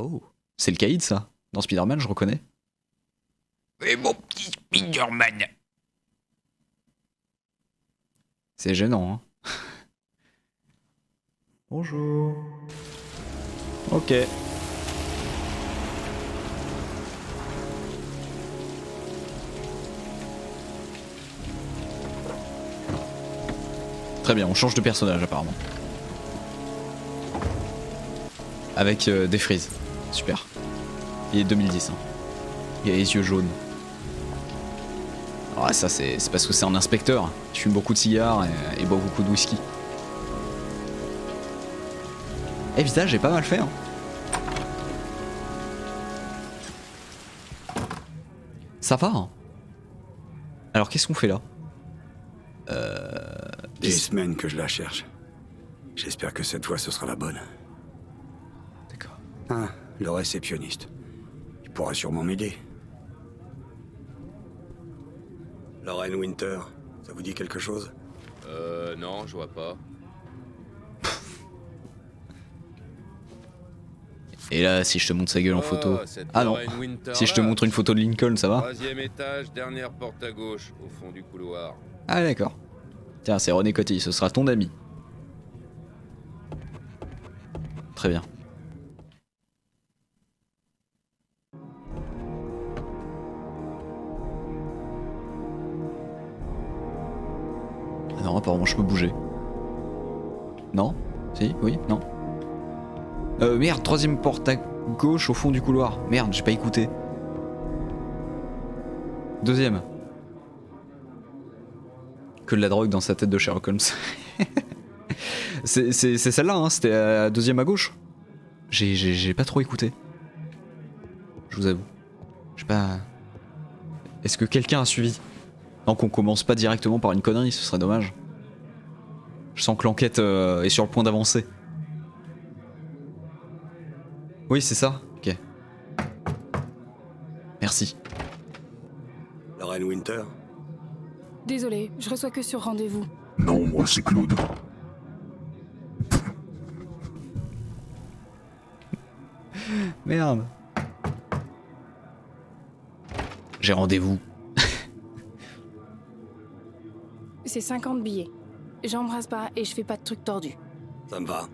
Oh, c'est le caïd ça. Dans Spider-Man, je reconnais. Et mon petit Spider-Man. C'est gênant, hein. Bonjour. Ok. Très bien, on change de personnage apparemment. Avec des frises. Super. Il est 2010. Hein. Il a les yeux jaunes. Ah, ça c'est parce que c'est un inspecteur. Il fume beaucoup de cigares et boit beaucoup de whisky. Eh, visage, j'ai pas mal fait. Hein. Ça va. Hein. Alors qu'est-ce qu'on fait là? Des semaines que je la cherche. J'espère que cette fois ce sera la bonne. D'accord. Ah, le réceptionniste. Il pourra sûrement m'aider. Lorraine Winter, ça vous dit quelque chose? Non, je vois pas. Et là, si je te montre sa gueule en photo. cette Ah non. Lorraine Winter Si je te là. montre une photo de Lincoln, ça va? 3e étage, dernière porte à gauche, au fond du couloir. Ah d'accord. Tiens, c'est René Coty, ce sera ton ami. Très bien. Ah non, apparemment je peux bouger. Non? Si? Oui? Non? Merde, 3ème porte à gauche au fond du couloir. Merde, j'ai pas écouté. 2ème. Que de la drogue dans sa tête de Sherlock Holmes. c'est celle-là, hein, c'était la 2ème à gauche. J'ai pas trop écouté. Je vous avoue. Je sais pas. Est-ce que quelqu'un a suivi? Non, qu'on commence pas directement par une connerie, ce serait dommage. Je sens que l'enquête est sur le point d'avancer. Oui, c'est ça? Ok. Merci. Lorraine Winter? Désolé, je reçois que sur rendez-vous. Non, moi c'est Claude. Merde. J'ai rendez-vous. C'est 50 billets. J'embrasse pas et je fais pas de trucs tordus. Ça me va.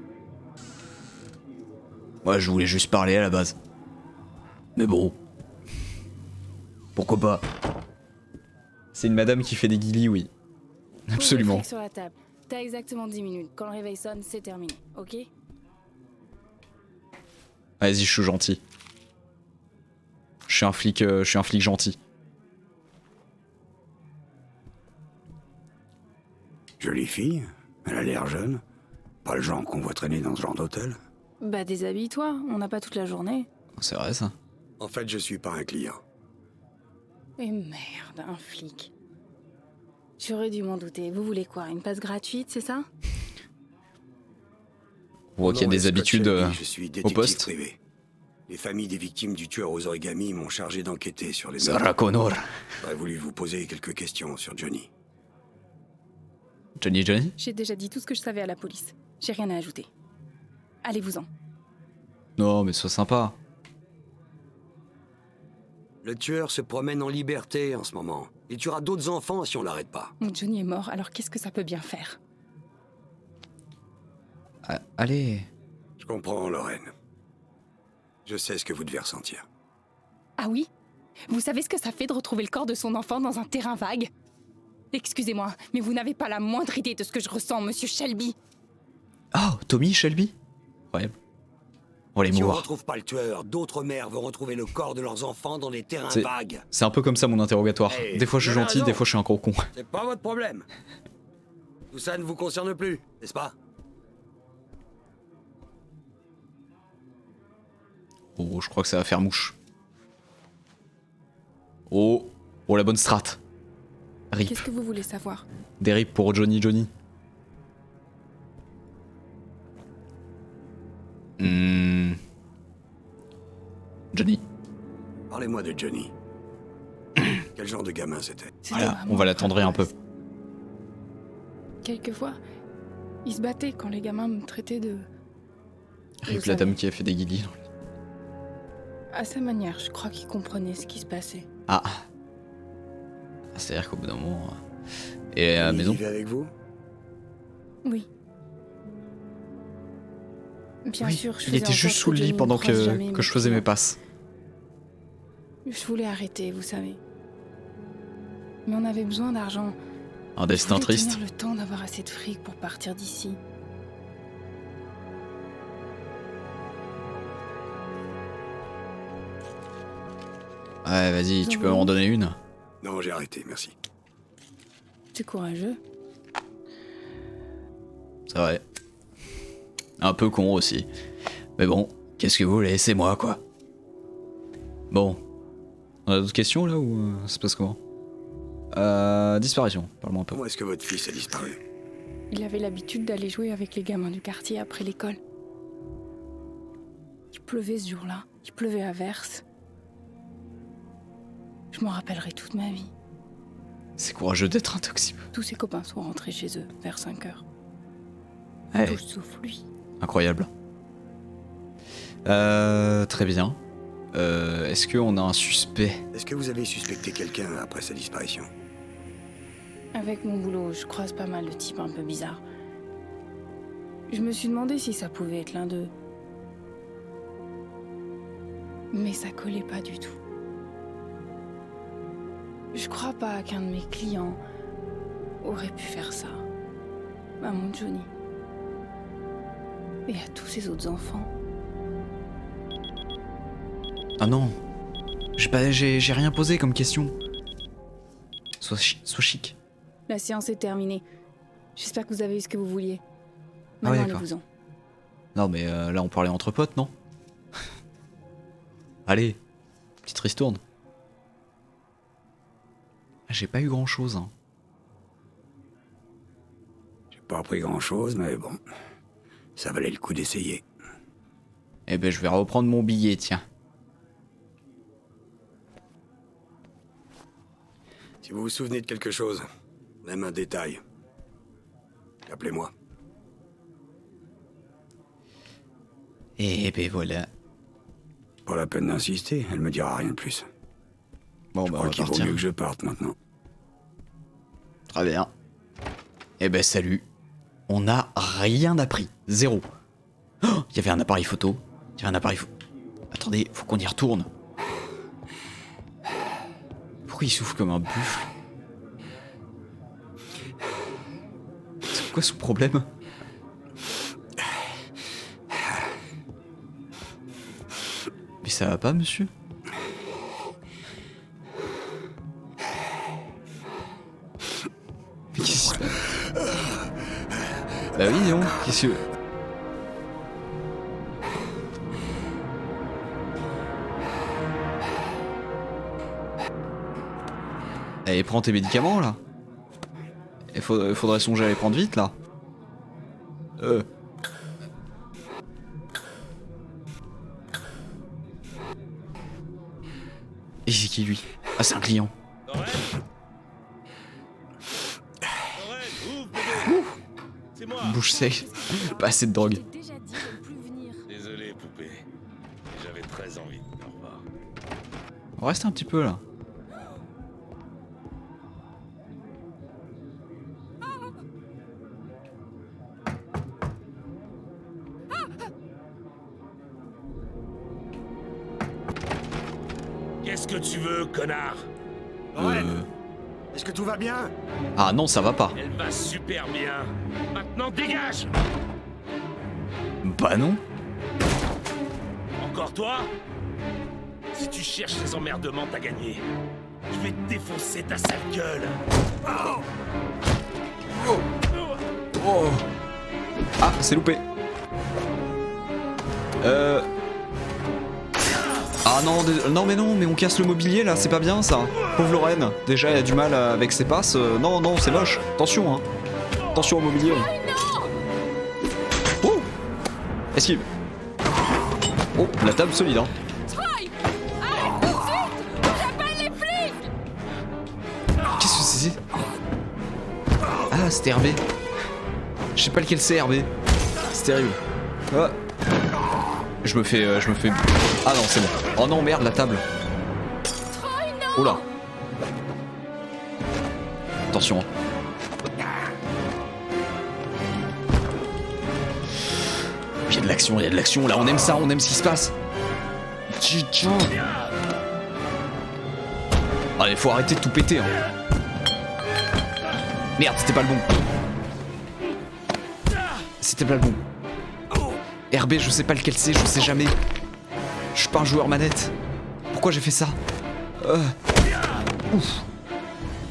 Moi, je voulais juste parler à la base. Mais bon. Pourquoi pas? C'est une madame qui fait des guilis, oui. Absolument. Pose le fric sur la table. T'as exactement 10 minutes. Quand le réveil sonne, c'est terminé, ok? Vas-y, je suis gentil. Je suis un flic gentil. Jolie fille. Elle a l'air jeune. Pas le genre qu'on voit traîner dans ce genre d'hôtel. Bah déshabille-toi, on n'a pas toute la journée. C'est vrai ça. En fait, je suis pas un client. Et merde, un flic. J'aurais dû m'en douter. Vous voulez quoi? Une passe gratuite, c'est ça? On voit qu'il y a Mon nom des est habitudes Scott Shelby, je suis au détective poste. privé. Les familles des victimes du tueur aux origamis m'ont chargé d'enquêter sur les Sarah Connor. J'aurais voulu vous poser quelques questions sur Johnny. Johnny? J'ai déjà dit tout ce que je savais à la police. J'ai rien à ajouter. Allez-vous-en. Non, mais sois sympa. Le tueur se promène en liberté en ce moment. Il tuera d'autres enfants si on l'arrête pas. Mon Johnny est mort, alors qu'est-ce que ça peut bien faire? Ah, allez. Je comprends, Lorraine. Je sais ce que vous devez ressentir. Ah oui? Vous savez ce que ça fait de retrouver le corps de son enfant dans un terrain vague? Excusez-moi, mais vous n'avez pas la moindre idée de ce que je ressens, monsieur Shelby. Oh, Tommy Shelby? Incroyable. On va les Si on mouvoir. retrouve pas le tueur, d'autres mères vont retrouver le corps de leurs enfants dans des terrains C'est- vagues. C'est un peu comme ça mon interrogatoire. Hey, Des fois je suis vous avez gentil, raison. des fois je suis un gros con. C'est pas votre problème. Tout ça ne vous concerne plus, n'est-ce pas? Oh, je crois que ça va faire mouche. Oh, oh la bonne strat. Rip. Qu'est-ce que vous voulez savoir? Des rips pour Johnny. Johnny. Parlez-moi de Johnny. Quel genre de gamin c'était? C'était Voilà, vraiment on va l'attendrir un peu. Quelquefois, il se battait quand les gamins me traitaient de... Rip Vous la dame savez. qui a fait des guilis. À sa manière, je crois qu'il comprenait ce qui se passait. Ah. C'est-à-dire qu'au bout d'un moment... Et à la Il maison? vivait avec vous? Oui. Bien Oui, sûr, je il faisais était en juste sorte sous le que lit Johnny pendant ne croise jamais que je faisais clients. mes passes. Je voulais arrêter, vous savez. Mais on avait besoin d'argent. Un Je destin voulais triste. tenir le temps d'avoir assez de fric pour partir d'ici. Ouais, vas-y, tu peux m'en donner une? Non, j'ai arrêté, merci. C'est courageux. C'est vrai. Un peu con aussi. Mais bon, qu'est-ce que vous voulez, c'est moi quoi. Bon. On a d'autres questions là ou ça se passe comment? Disparition, parle-moi un peu. Comment est-ce que votre fils a disparu? Il avait l'habitude d'aller jouer avec les gamins du quartier après l'école. Il pleuvait ce jour-là. Il pleuvait à verse. Je m'en rappellerai toute ma vie. C'est courageux d'être un toxique. Tous ses copains sont rentrés chez eux vers 5 heures. Ouais, Tous sauf lui. incroyable. Très bien. Est-ce qu'on a un suspect? Est-ce que vous avez suspecté quelqu'un après sa disparition? Avec mon boulot, je croise pas mal de types un peu bizarres. Je me suis demandé si ça pouvait être l'un d'eux. Mais ça collait pas du tout. Je crois pas qu'un de mes clients aurait pu faire ça. À mon Johnny. Et à tous ses autres enfants. Ah non. J'ai rien posé comme question. Sois chic. La séance est terminée. J'espère que vous avez eu ce que vous vouliez. Ah ouais, Maintenant, d'accord. allez-vous-en. Non mais là on parlait entre potes, non? Allez, petite ristourne. Ah, j'ai pas eu grand chose. Hein. J'ai pas appris grand-chose, mais bon. Ça valait le coup d'essayer. Eh ben je vais reprendre mon billet, tiens. Si vous vous souvenez de quelque chose, même un détail, appelez-moi. Et ben voilà. Pas la peine d'insister, elle me dira rien de plus. Bon Je bah on crois va qu'il vaut partir. mieux que je parte maintenant. Très bien. Eh ben salut. On n'a rien appris. Zéro. Oh, il y avait un appareil photo. Il y avait un appareil photo. Attendez, faut qu'on y retourne. Pourquoi il souffle comme un buffle? C'est quoi son problème? Mais ça va pas, monsieur? Mais qu'est-ce qui se passe? Bah oui, non, qu'est-ce que... Allez, prends tes médicaments, là. Il faudrait songer à les prendre vite, là. Et c'est qui, lui? Ah, c'est un client. C'est moi. Bouche sèche. Pas assez de drogue. Déjà dit de ne plus venir. Désolé, poupée. J'avais très envie. Au revoir. On reste un petit peu, là. Qu'est-ce que tu veux, connard? Est-ce que tout va bien? Ah non, ça va pas. Elle va super bien. Maintenant, dégage! Bah non. Encore toi? Si tu cherches les emmerdements, t'as gagné. Je vais te défoncer ta sale gueule. Oh. Ah, c'est loupé. Ah non, non mais non, mais on casse le mobilier là, c'est pas bien ça. Pauvre Lorraine, déjà elle a du mal avec ses passes. Non, non, c'est moche. Attention, hein. Attention au mobilier. Oh. Esquive. Oh, la table solide, hein. Qu'est-ce que c'est? Ah, c'était Hervé. Je sais pas lequel c'est, Hervé. C'est terrible. Ah. Je me fais... Ah non, c'est bon. Oh non, merde, la table. Oh là. Attention. Il y a de l'action, il y a de l'action. Là, on aime ça, on aime ce qui se passe. Tiens. Allez, faut arrêter de tout péter. Hein. Merde, c'était pas le bon. C'était pas le bon. RB, je sais pas lequel c'est, je sais jamais. Je suis pas un joueur manette. Pourquoi j'ai fait ça? Ouf.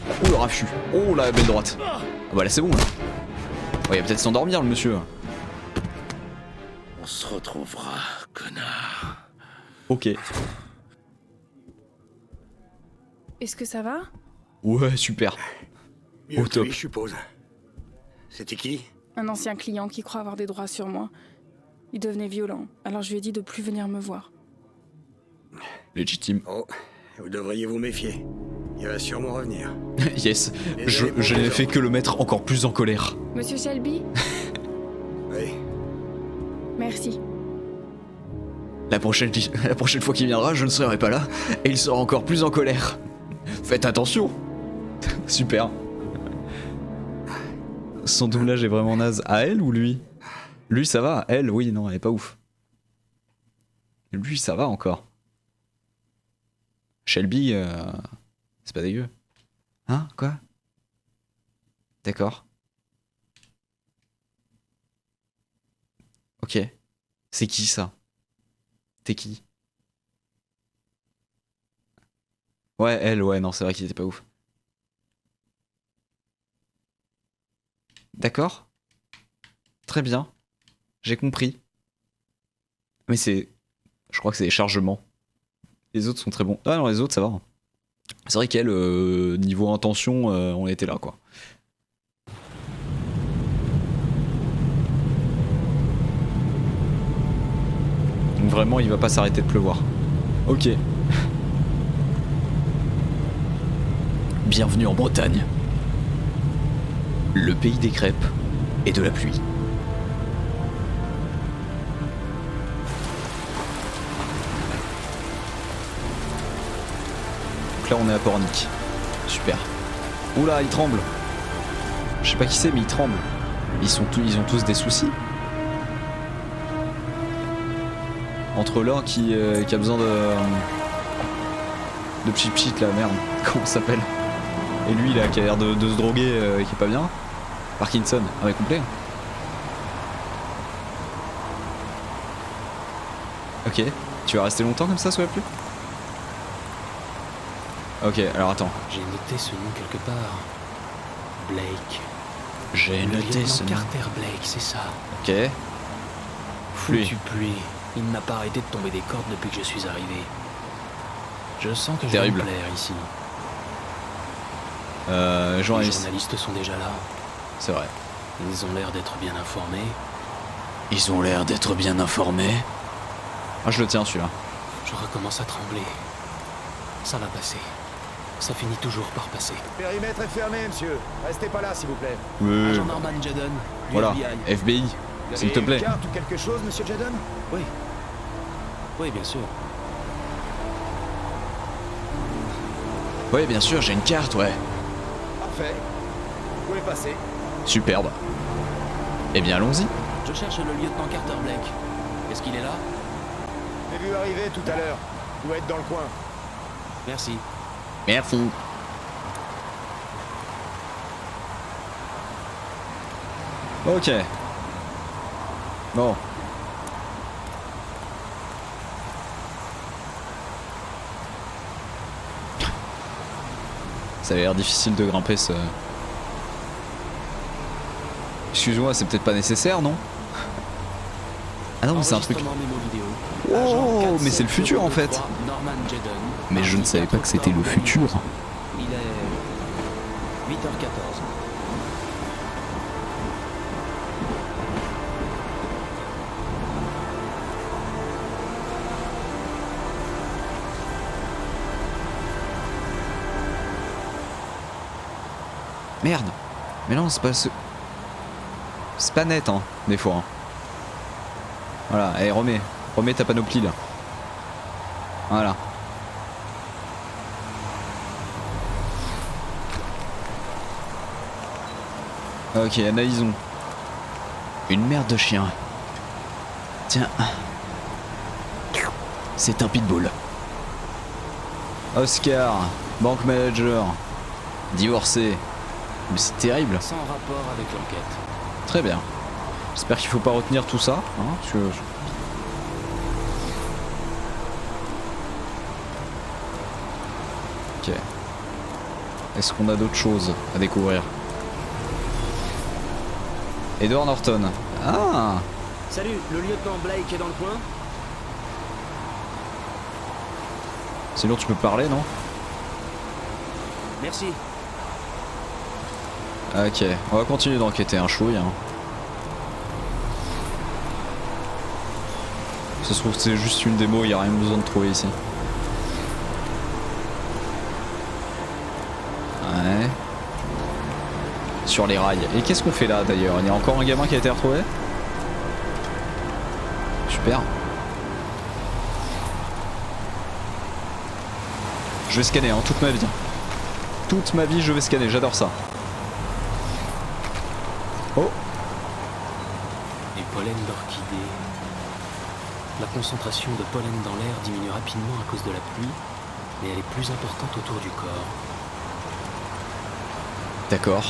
Oh le raffut. Oh la belle droite. Ah bah là c'est bon là. Oh, il va peut-être s'endormir le monsieur. On se retrouvera, connard. Ok. Est-ce que ça va? Ouais, super. Mieux Au que top. lui, je suppose. C'était qui? Un ancien client qui croit avoir des droits sur moi. Il devenait violent, alors je lui ai dit de plus venir me voir. Légitime. Oh, vous devriez vous méfier. Il va sûrement revenir. Yes. Je n'ai fait que le mettre encore plus en colère. Monsieur Shelby? Oui. Merci. La prochaine fois qu'il viendra, je ne serai pas là. Et il sera encore plus en colère. Faites attention. Super. Son doublage est vraiment naze. À elle ou lui? Lui ça va, elle oui, non, elle est pas ouf. Lui ça va encore. Shelby, c'est pas dégueu. Hein? Quoi? D'accord. Ok. C'est qui ça? T'es qui? Ouais, elle, ouais, non, c'est vrai qu'il était pas ouf. D'accord. Très bien. J'ai compris. Mais c'est... Je crois que c'est les chargements. Les autres sont très bons. Ah non, les autres, ça va. C'est vrai qu'elle, niveau intention, on était là, quoi. Donc vraiment, il va pas s'arrêter de pleuvoir. Ok. Bienvenue en Bretagne. Le pays des crêpes et de la pluie. Donc là on est à Pornic. Super. Oula, il tremble. Je sais pas qui c'est mais il tremble. Ils ont tous des soucis. Entre l'un qui a besoin de pchit là, merde, comment ça s'appelle? Et lui là qui a l'air de se droguer qui est pas bien. Parkinson, ah ouais complet. Ok, tu vas rester longtemps comme ça sous la pluie? Ok, alors attends. J'ai noté ce nom quelque part. Blake. J'ai Le noté ce lieutenant nom. Carter Blake, c'est ça. Ok. Foutue pluie. Il n'a pas arrêté de tomber des cordes depuis que je suis arrivé. Je sens que je vais Terrible. me plaire ici. Les Journaliste. journalistes sont déjà là. C'est vrai. Ils ont l'air d'être bien informés. Ils ont l'air d'être bien informés. Ah je le tiens celui-là. Je recommence à trembler. Ça va passer. Ça finit toujours par passer. Périmètre est fermé, monsieur. Restez pas là, s'il vous plaît. Agent Norman Jaden, du Voilà. FBI. FBI. Vous S'il avez te plaît. une carte ou quelque chose, monsieur Jaden? Oui. Oui, bien sûr. Ouais bien sûr j'ai une carte ouais. Parfait. Vous pouvez passer. Superbe. Eh bien allons-y. Je cherche le lieutenant Carter Blake. Est-ce qu'il est là? J'ai vu arriver tout à l'heure. Il doit être dans le coin. Merci. Merci. Ok. Bon. Ça a l'air difficile de grimper ce... Excuse-moi, c'est peut-être pas nécessaire, non? Ah non, mais c'est un truc... Enregistrement mémo vidéo. Oh, Agent mais c'est le futur, en fait. 4703, Norman Jaden. Mais je ne savais pas que c'était le futur. Il est 8h14. Merde. Mais non, c'est pas ce... C'est pas net, hein, des fois. Hein. Voilà, allez, remets Remets ta panoplie là. Voilà. Ok, analysons. Une merde de chien. Tiens. C'est un pitbull. Oscar, banque manager, divorcé. Mais c'est terrible. Sans rapport avec l'enquête. Très bien. J'espère qu'il faut pas retenir tout ça. Hein, parce que ok. Est-ce qu'on a d'autres choses à découvrir? Edward Norton. Ah! Salut, le lieutenant Blake est dans le coin? Sinon tu peux parler, non? Merci. Ok, on va continuer d'enquêter un chouille. Hein. Ça se trouve que c'est juste une démo, il n'y a rien besoin de trouver ici. Ouais. Sur les rails. Et qu'est-ce qu'on fait là d'ailleurs? Il y a encore un gamin qui a été retrouvé? Super. Je vais scanner hein, toute ma vie. Toute ma vie je vais scanner, j'adore ça. Oh. Les pollens d'orchidées. La concentration de pollen dans l'air diminue rapidement à cause de la pluie, mais elle est plus importante autour du corps. D'accord.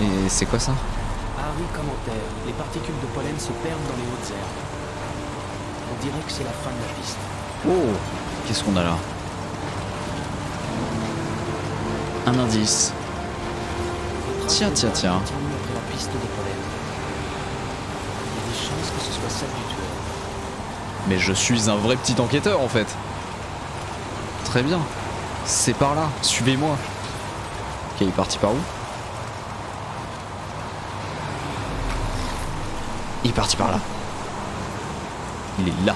Et c'est quoi ça? Harry commentaire. Les particules de pollen se perdent dans les hautes herbes. On dirait que c'est la fin de la piste. Oh. Qu'est-ce qu'on a là? Un indice. Tiens, tiens, tiens. Continue après la piste de pollen. Il y a des chances que ce soit celle du tueur. Mais je suis un vrai petit enquêteur en fait. Très bien. C'est par là. Suivez-moi. Ok, il est parti par où? Il est parti par là. Il est là.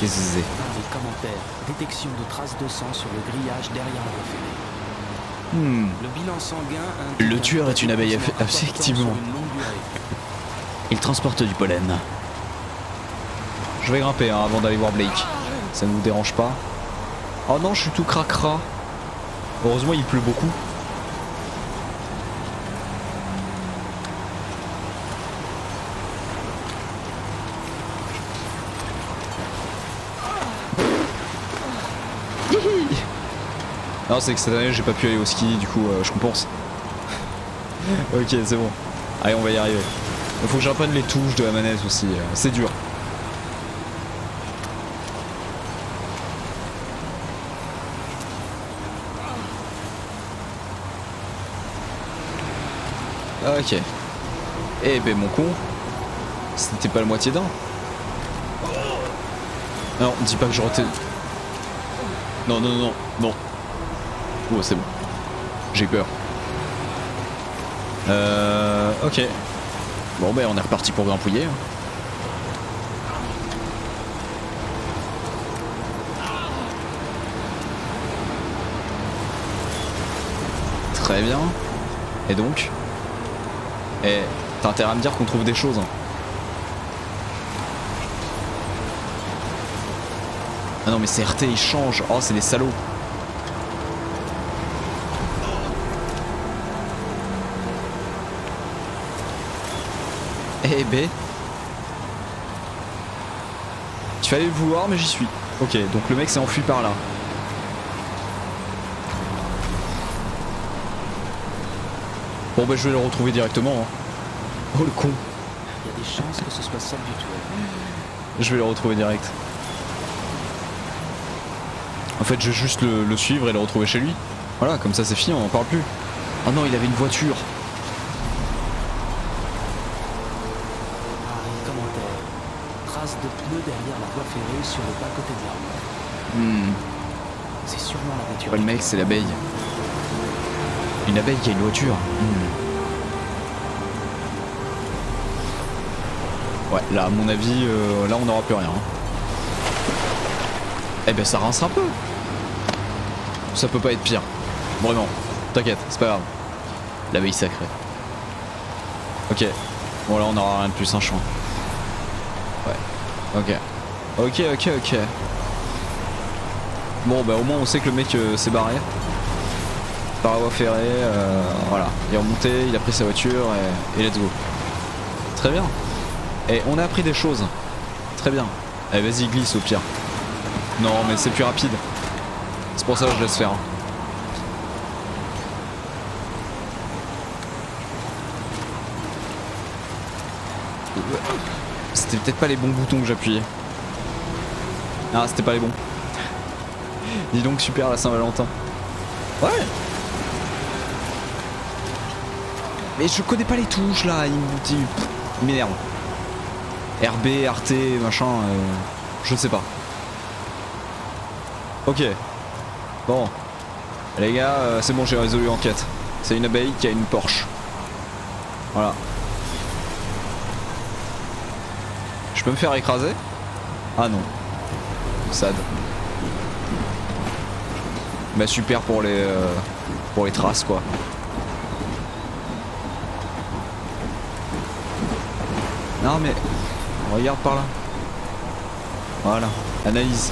Qu'est-ce que c'est? Harry commentaire. Détection de traces de sang sur le grillage derrière la voie ferrée. Le bilan sanguin indique Le tueur est une abeille, important effectivement. sur une longue durée. Il transporte du pollen. Je vais grimper hein, avant d'aller voir Blake. Ça ne vous dérange pas? Oh non, je suis tout cracra. Heureusement, il pleut beaucoup. Hihi. Non, c'est que cette année j'ai pas pu aller au ski, du coup je compense. Ok, c'est bon. Allez, on va y arriver. Il faut que j'apprenne les touches de la manette aussi, c'est dur. Ok. Eh ben mon con, c'était pas la moitié d'un. Non, dis pas que je retais. Non, non, non, non. Oh, c'est bon. J'ai peur. Ok. Bon, ben on est reparti pour grimpouiller. Très bien. Et donc? Eh, t'as intérêt à me dire qu'on trouve des choses. Hein. Ah non mais c'est RT, ils changent. Oh, c'est des salauds. Eh ben. Tu fallait le vouloir mais j'y suis. Ok, donc le mec s'est enfui par là. Bon bah je vais le retrouver directement. Hein. Oh le con. Il y a des chances que ce soit celle du tueur. Je vais le retrouver direct. En fait je vais juste le suivre et le retrouver chez lui. Voilà, comme ça c'est fini, on en parle plus. Oh non, il avait une voiture. Commentaire. Traces de pneus derrière la voie ferrée sur le bas-côté de la route. C'est sûrement la voiture. Ouais, le mec c'est l'abeille. Une abeille qui a une voiture. Ouais, là à mon avis, là on n'aura plus rien. Eh ben ça rince un peu. Ça peut pas être pire. Vraiment. T'inquiète, c'est pas grave. L'abeille sacrée. Ok. Bon là on aura rien de plus, un champ. Ouais. Ok. Bon bah au moins on sait que le mec s'est barré. Par la voie ferrée, voilà. Il est remonté, il a pris sa voiture et let's go. Très bien. Et on a appris des choses. Très bien. Allez vas-y glisse au pire. Non mais c'est plus rapide. C'est pour ça que je laisse faire. C'était peut-être pas les bons boutons que j'appuyais. Ah c'était pas les bons. Dis donc super la Saint-Valentin. Ouais. Mais je connais pas les touches là, il m'énerve. RB, RT, machin, je sais pas. Ok. Bon. Les gars, c'est bon, j'ai résolu l'enquête. C'est une abeille qui a une Porsche. Voilà. Je peux me faire écraser? Ah non. Sad. Bah super pour les traces quoi. Non mais regarde par là. Voilà, analyse.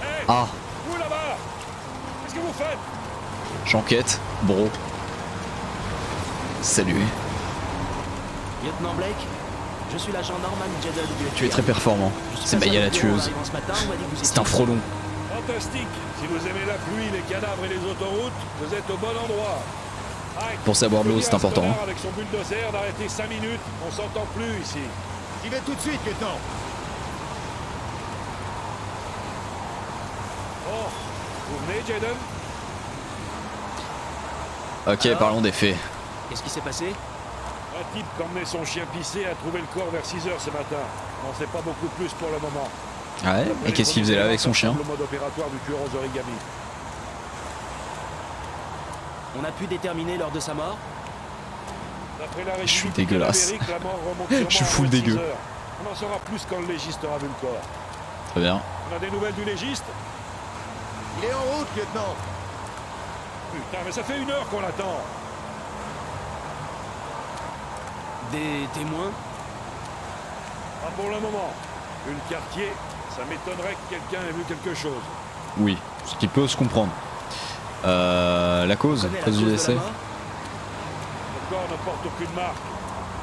Hey, Ah, vous là-bas, qu'est-ce que vous faites? j'enquête, bro. Salut. Lieutenant Blake, je suis l'agent Norman Jeddle du Tu es très performant. C'est Maya la tueuse. C'est un frelon. Fantastique. Si vous aimez la pluie, les cadavres et les autoroutes, vous êtes au bon endroit. Ike, Pour savoir de l'eau, c'est important. Connard avec son bulldozer d'arrêter 5 minutes, on s'entend plus ici. J'y vais tout de suite, lieutenant. Bon, vous venez, Jaden? Ok, Alors parlons des faits. Qu'est-ce qui s'est passé? Un type qui emmenait son chien pissé a trouvé le corps vers 6 h ce matin. On n'en sait pas beaucoup plus pour le moment. Ouais, et qu'est-ce qu'il faisait là avec son chien? Le mode opératoire du tueur aux origami. On a pu déterminer l'heure de sa mort? D'après la Je suis régie dégueulasse. cadavérique, la mort remonte sûrement Je suis à full moins de 6 dégueu. heures. On en saura plus quand le légiste aura vu le corps. Très bien. On a des nouvelles du légiste? Il est en route, lieutenant. Putain, mais ça fait 1 heure qu'on l'attend. Des témoins? Pas pour le moment. Vu le quartier, ça m'étonnerait que quelqu'un ait vu quelque chose. Oui, ce qui peut se comprendre. La cause, On connaît la cause du cause de la décès. mort? Le corps ne porte aucune marque.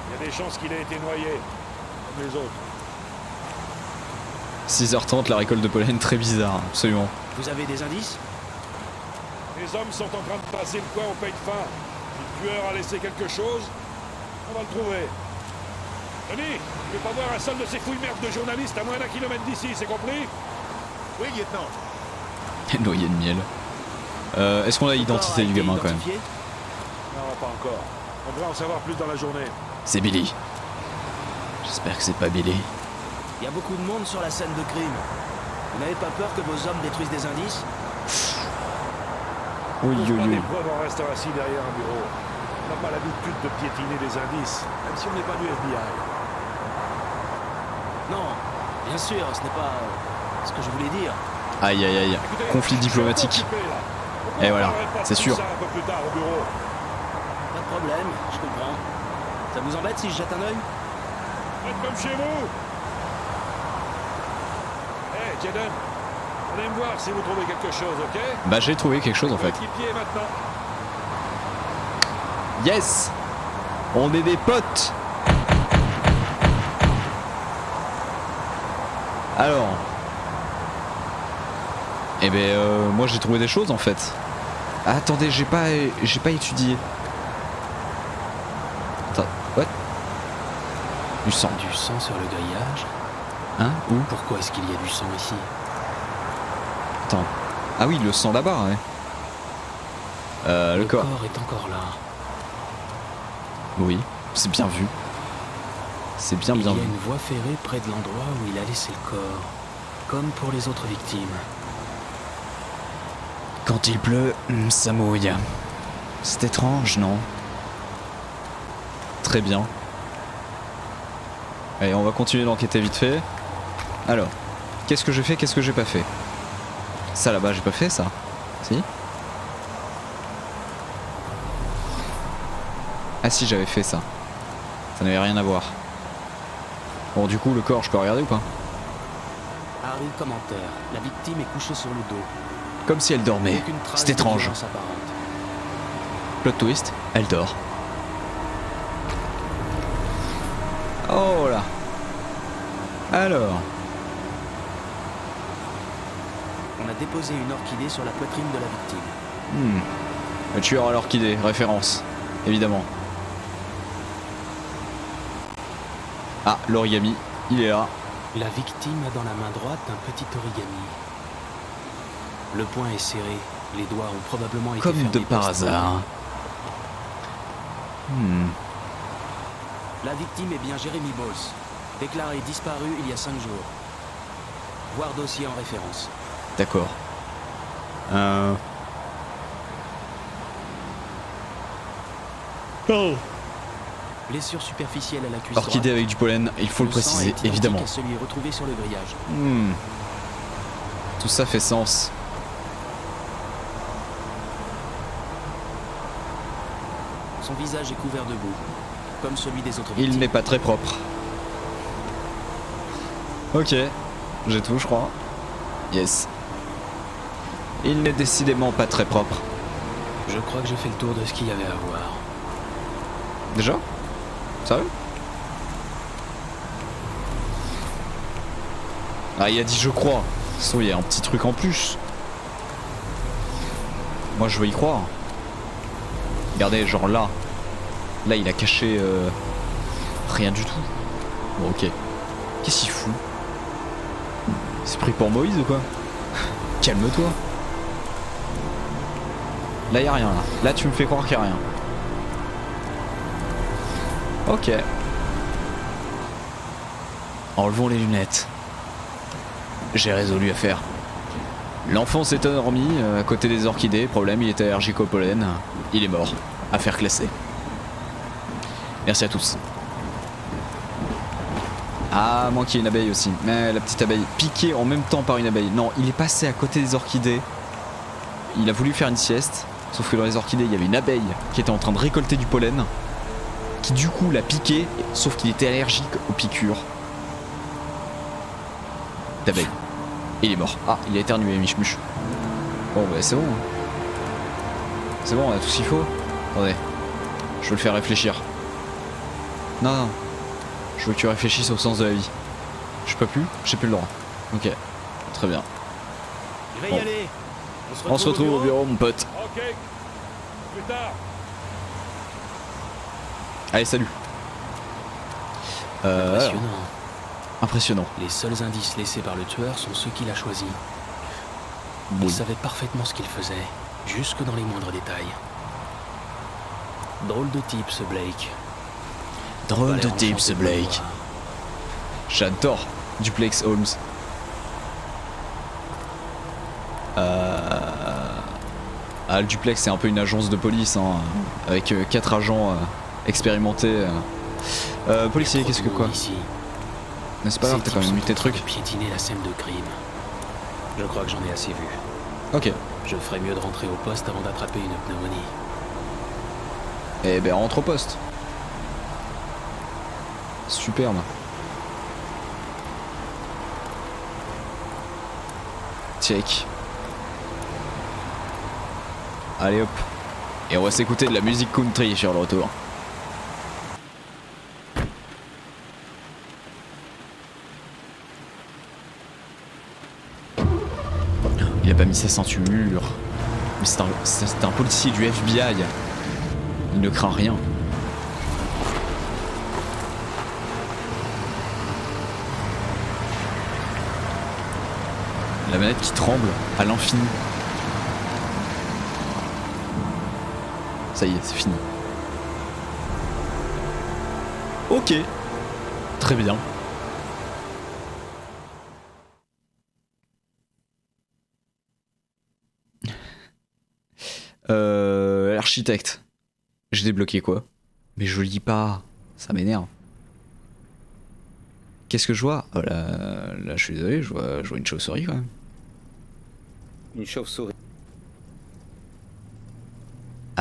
Il y a des chances qu'il ait été noyé, comme les autres. 6h30, la récolte de pollen, très bizarre, absolument. Vous avez des indices? Les hommes sont en train de passer le coin au paye de fin. Si le tueur a laissé quelque chose, on va le trouver. Denis, tu veux pas voir un seul de ces fouilles-merdes de journalistes à moins d'1 kilomètre d'ici, c'est compris? Oui, lieutenant. Noyé de miel. Est-ce qu'on a l'identité du gamin quand même? Identifié? Non, pas encore. On devrait en savoir plus dans la journée. C'est Billy. J'espère que c'est pas Billy. Il y a beaucoup de monde sur la scène de crime. Vous n'avez pas peur que vos hommes détruisent des indices? Oui, On yo, trouve pas yo. des preuves en restant assis derrière un bureau. On n'a pas l'habitude de piétiner les indices, même si on n'est pas du FBI. Non, bien sûr, ce n'est pas ce que je voulais dire. Aïe aïe aïe. Écoutez, Conflit je suis diplomatique. occupé, là. Pourquoi Et on voilà, parlerait pas de c'est tout sûr. ça un peu plus tard au bureau. Pas de problème, je comprends. Ça vous embête si je jette un œil? Faites comme chez vous. Hey, Jaden, allez me voir si vous trouvez quelque chose, ok? Bah j'ai trouvé quelque chose en fait. Équipier maintenant. Yes! On est des potes! Alors. Eh ben moi j'ai trouvé des choses en fait. Ah, attendez, j'ai pas étudié. Attends, what? Du sang. Du sang sur le grillage? Hein? Où? Pourquoi est-ce qu'il y a du sang ici? Attends. Ah oui, le sang là-bas, ouais. Le corps. est encore là. Oui, c'est bien vu. C'est bien Il y bien a vu. une voie ferrée près de l'endroit où il a laissé le corps. Comme pour les autres victimes. Quand il pleut, ça mouille. C'est étrange, non? Très bien. Allez, on va continuer d'enquêter vite fait. Alors, qu'est-ce que j'ai fait, qu'est-ce que j'ai pas fait? Ça là-bas, j'ai pas fait ça. Si. Ah si, j'avais fait ça. Ça n'avait rien à voir. Bon, du coup, le corps, je peux regarder ou pas? Harry, commentaire. La victime est couchée sur le dos. Comme si elle dormait. Aucune trace C'est de étrange. violence apparente. Plot twist, elle dort. Oh là. Alors. On a déposé une orchidée sur la poitrine de la victime. Le tueur à l'orchidée, référence. Évidemment. Ah, l'origami, il est là. La victime a dans la main droite un petit origami. Le poing est serré, les doigts ont probablement été Comme de fermés par précédemment. hasard. La victime est bien Jérémy Bols, déclaré disparu il y a 5 jours. Voir dossier en référence. D'accord. Blessure superficielle à la cuisse Orchidée droite. avec du pollen, il faut le sang est préciser, identique évidemment. à celui retrouvé sur le grillage. Tout ça fait sens. Son visage est couvert de boue, comme celui des autres Il victimes. n'est pas très propre. Ok, j'ai tout, je crois. Yes. Il n'est décidément pas très propre. Je crois que j'ai fait le tour de ce qu'il y avait à voir. Déjà? Sérieux? Ah, il a dit je crois. Sauf il y a un petit truc en plus. Moi je veux y croire. Regardez, genre là. Là il a caché rien du tout. Bon ok. Qu'est-ce qu'il fout? Il s'est pris pour Moïse ou quoi? Calme-toi. Là y a rien là. Là tu me fais croire qu'il y a rien. Ok. Enlevons les lunettes. J'ai résolu à faire. L'enfant s'est endormi à côté des orchidées. Problème, il était allergique au pollen. Il est mort. Affaire classée. Merci à tous. Ah, moins qu'il y ait une abeille aussi. Mais la petite abeille piquée en même temps par une abeille. Non, il est passé à côté des orchidées. Il a voulu faire une sieste. Sauf que dans les orchidées, il y avait une abeille qui était en train de récolter du pollen. Qui du coup l'a piqué. Sauf qu'il était allergique aux piqûres d'abeille. Il est mort. Ah, il a éternué, Michmuche. Bon, bah c'est bon. C'est bon, on a tout ce qu'il faut. Attendez. Je veux le faire réfléchir. Non, non. Je veux que tu réfléchisses au sens de la vie. Je peux plus? J'ai plus le droit. Ok. Très bien. Je vais Bon. y aller. On se retrouve au bureau, mon pote. Ok. Plus tard. Allez, salut. Alors, Impressionnant. impressionnant. Les seuls indices laissés par le tueur sont ceux qu'il a choisis. Oui. Il savait parfaitement ce qu'il faisait, jusque dans les moindres détails. Drôle de type, ce Blake. Drôle Pas de l'air type, enchanté ce de le Blake. voir. J'adore Duplex Holmes. Ah, le Duplex c'est un peu une agence de police hein, avec 4 agents expérimentés. Policier, Trop qu'est-ce de que monde quoi? ici. Mais c'est pas grave, t'as Ces quand même types mis sont tes en train trucs. de piétiner la scène de crime. Je crois que j'en ai assez vu. Ok. Je ferais mieux de rentrer au poste avant d'attraper une pneumonie. Eh ben rentre au poste. Superbe. Check. Allez hop. Et on va s'écouter de la musique country sur le retour. Il a pas mis sa ceinture. Mais c'est un policier du FBI. Il ne craint rien. La manette qui tremble à l'infini. Ça y est, c'est fini. Ok. Très bien. L'architecte. J'ai débloqué quoi? Mais je lis pas. Ça m'énerve. Qu'est-ce que je vois? Oh là, je suis désolé, je vois une chauve-souris quand même. Une chauve-souris.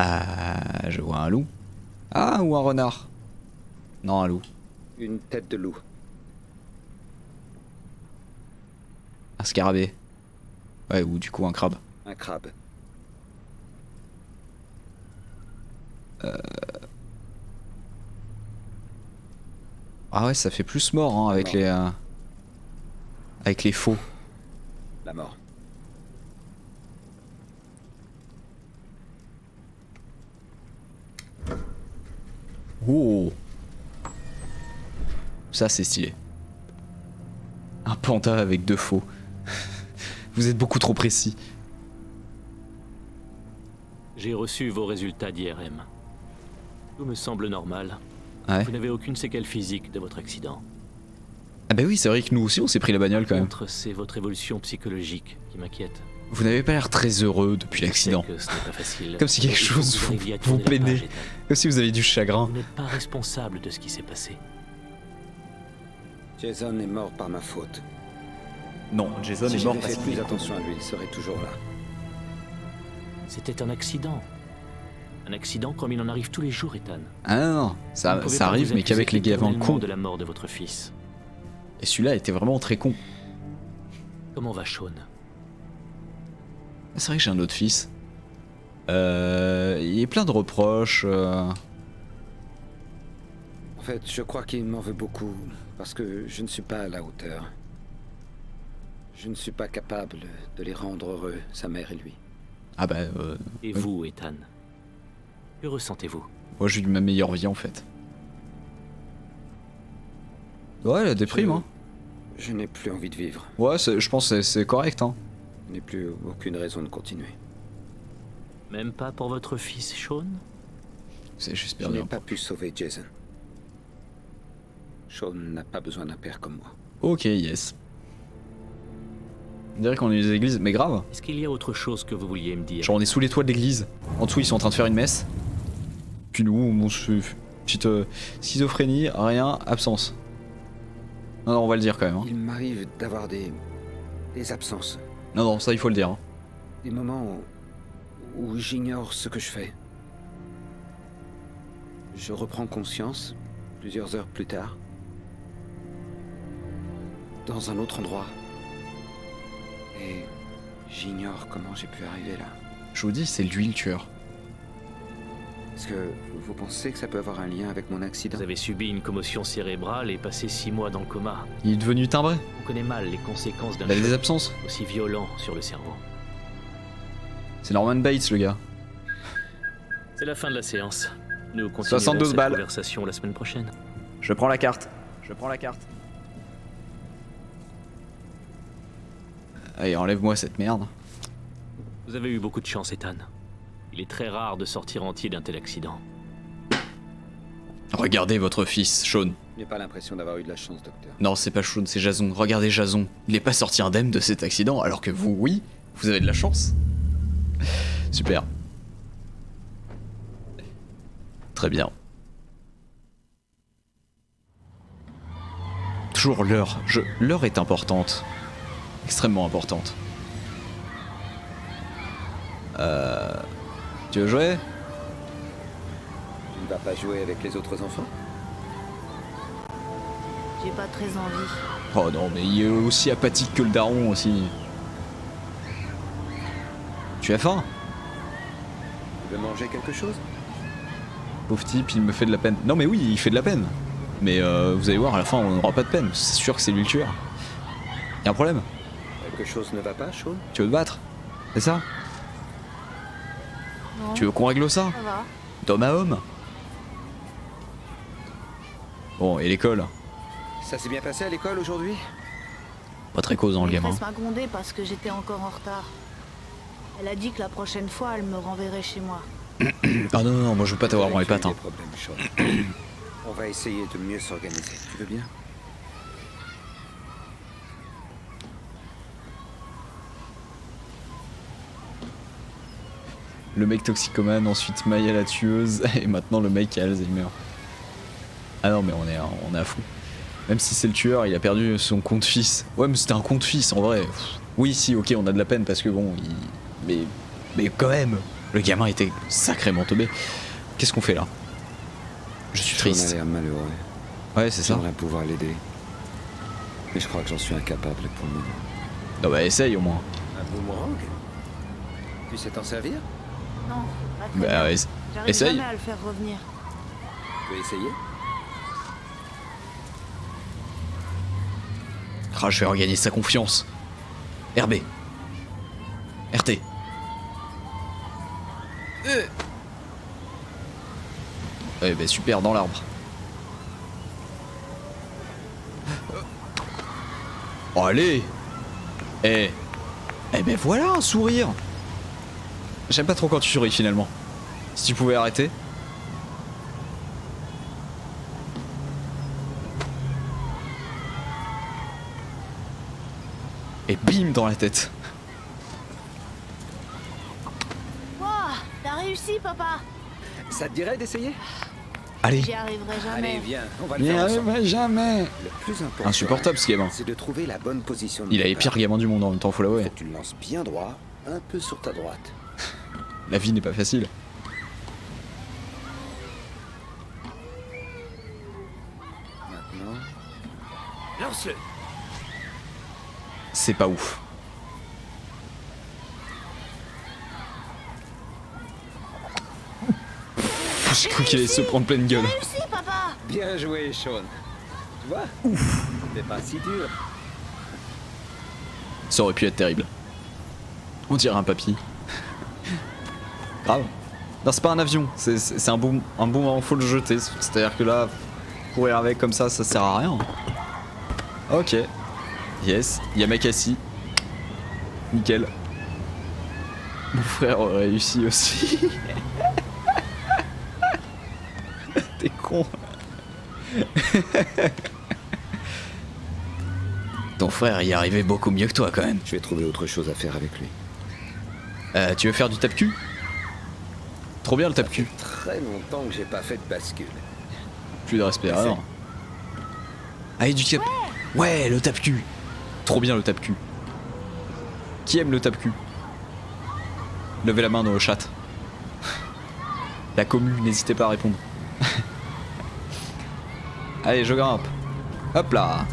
Ah, je vois un loup. Ah, ou un renard. Non, un loup. Une tête de loup. Un scarabée. Ouais, ou du coup un crabe. Un crabe. Ah ouais, ça fait plus mort hein, avec les faux. La mort. Oh. Ça c'est stylé. Un panda avec 2 faux. Vous êtes beaucoup trop précis. J'ai reçu vos résultats d'IRM. Tout me semble normal. Ouais. Vous n'avez aucune séquelle physique de votre accident. Ah bah oui, c'est vrai que nous aussi on s'est pris la bagnole quand même. Contre, c'est votre évolution psychologique qui m'inquiète. Vous n'avez pas l'air très heureux depuis l'accident. Je sais que ce n'est pas facile. Comme si quelque Il faut chose que vous vous arriviez à tourner la peinait. page, Ethan. Comme si vous avez du chagrin. Vous n'êtes pas responsable de ce qui s'est passé. Jason est mort par ma faute. Non, Jason Si est mort j'avais parce fait qu'il plus est attention à lui, il serait toujours là. C'était un accident. Un accident comme il en arrive tous les jours, Ethan. Ah non, non, Vous ne ça pouvez ça pas arrive vous mais qu'avec accuser les gavins éternellement cons. de la mort de votre fils. Et celui-là était vraiment très con. Comment va Sean? C'est vrai que j'ai un autre fils. Il est plein de reproches. En fait, je crois qu'il m'en veut beaucoup, parce que je ne suis pas à la hauteur. Je ne suis pas capable de les rendre heureux, sa mère et lui. Ah bah, Et vous, Ethan? Que ressentez-vous? moi j'ai eu ma meilleure vie en fait. Ouais, la déprime hein. Je n'ai plus envie de vivre. Ouais, je pense que c'est correct hein. Je n'ai plus aucune raison de continuer. Même pas pour votre fils, Sean? Je J'espère n'ai bien. pas pu sauver Jason. Sean n'a pas besoin d'un père comme moi. Ok, yes. On dirait qu'on est des églises, mais grave. Est-ce qu'il y a autre chose que vous vouliez me dire? Genre on est sous les toits de l'église. En dessous ils sont en train de faire une messe. Puis nous, on se fait petite schizophrénie, rien, absence. Non, non, on va le dire quand même. Hein. Il m'arrive d'avoir des absences. Non, non, ça il faut le dire. Hein. Des moments où j'ignore ce que je fais. Je reprends conscience, plusieurs heures plus tard, dans un autre endroit. Et j'ignore comment j'ai pu arriver là. Je vous dis, c'est lui le tueur. Est-ce que vous pensez que ça peut avoir un lien avec mon accident? Vous avez subi une commotion cérébrale et passé 6 mois dans le coma. Il est devenu timbré. On connaît mal les conséquences d'un Il a des choc absences. aussi violent sur le cerveau. C'est Norman Bates le gars. C'est la fin de la séance. Nous continuerons 72 cette balles. conversation la semaine prochaine. Je prends la carte. Je prends la carte. Allez, enlève-moi cette merde. Vous avez eu beaucoup de chance, Ethan. Il est très rare de sortir entier d'un tel accident. Regardez votre fils, Sean. Je n'ai pas l'impression d'avoir eu de la chance, docteur. Non, c'est pas Sean, c'est Jason. Regardez Jason. Il est pas sorti indemne de cet accident, alors que vous, oui, vous avez de la chance. Super. Très bien. Toujours l'heure. L'heure est importante. Extrêmement importante. Tu veux jouer? Tu ne vas pas jouer avec les autres enfants? J'ai pas très envie. Oh non, mais il est aussi apathique que le daron aussi. Tu as faim? Tu veux manger quelque chose? Pauvre type, il me fait de la peine. Non mais oui, il fait de la peine. Mais vous allez voir, à la fin, on n'aura pas de peine. C'est sûr que c'est lui le tueur. Y'a un problème? Quelque chose ne va pas, Sean? Tu veux te battre? C'est ça? Non, Tu veux qu'on règle ça? ça va. D'homme à homme? Bon, et l'école? Ça s'est bien passé à l'école aujourd'hui? Pas très causant le gamin. Elle m'a grondé parce que j'étais encore en retard. Elle a dit que la prochaine fois, elle me renverrait chez moi. Ah non, non, non, moi je veux pas t'avoir dans les Tu as eu pattes. Hein. des problèmes, Sean. On va essayer de mieux s'organiser. Tu veux bien? Le mec toxicomane, ensuite Maya la tueuse, et maintenant le mec qui a Alzheimer. Ah non, mais on est à fond. Même si c'est le tueur, il a perdu son compte-fils. Ouais, mais c'était un compte-fils en vrai. Pff, oui, si, ok, on a de la peine parce que bon, mais quand même. Le gamin était sacrément teubé. Qu'est-ce qu'on fait là? Je suis Sean a triste. l'air malheureux. Ouais, c'est ça. J'aimerais pouvoir l'aider. Mais je crois que j'en suis incapable pour le moment. Non bah essaye au moins. Un boomerang? Tu sais t'en servir? Non, pas très Bah bien. ouais, J'arrive essaye. jamais à le faire revenir. Tu peux essayer? Ah, je vais regagner sa confiance. RB. RT. Ouais bah super, dans l'arbre. Oh, allez. Eh ben voilà un sourire. J'aime pas trop quand tu souris finalement. Si tu pouvais arrêter. Et bim dans la tête. Wouah, t'as réussi, papa. Ça te dirait d'essayer? Allez. J'y arriverai jamais. Allez, viens, on va le faire ensemble. jamais. Le plus important, Insupportable ce gamin. c'est de trouver la bonne position de Il a les départ. pires gamins du monde en même temps, faut l'avouer. Faut que tu le lances bien droit, un peu sur ta droite. La vie n'est pas facile. Maintenant, Lance-le. C'est pas ouf. J'ai cru qu'il allait se prendre pleine gueule. Réussi, papa. bien joué, Sean. Tu vois? C'était pas si dur. Ça aurait pu être terrible. On dirait un papy. Grave. Non, c'est pas un avion, c'est un boomerang, faut le jeter. C'est-à-dire que là, courir avec comme ça sert à rien. Ok. Yes, il y a mec assis. Nickel. Mon frère aurait réussi aussi. T'es con. Ton frère y arrivait beaucoup mieux que toi quand même. Je vais trouver autre chose à faire avec lui. Tu veux faire du tape-cul? Trop bien le tape-cul. Très longtemps que j'ai pas fait de bascule. Plus de respect alors. Allez du cap. Ouais, le tape-cul. Trop bien le tape-cul. Qui aime le tape-cul? Levez la main dans le chat. La commu, n'hésitez pas à répondre. Allez, je grimpe. Hop là.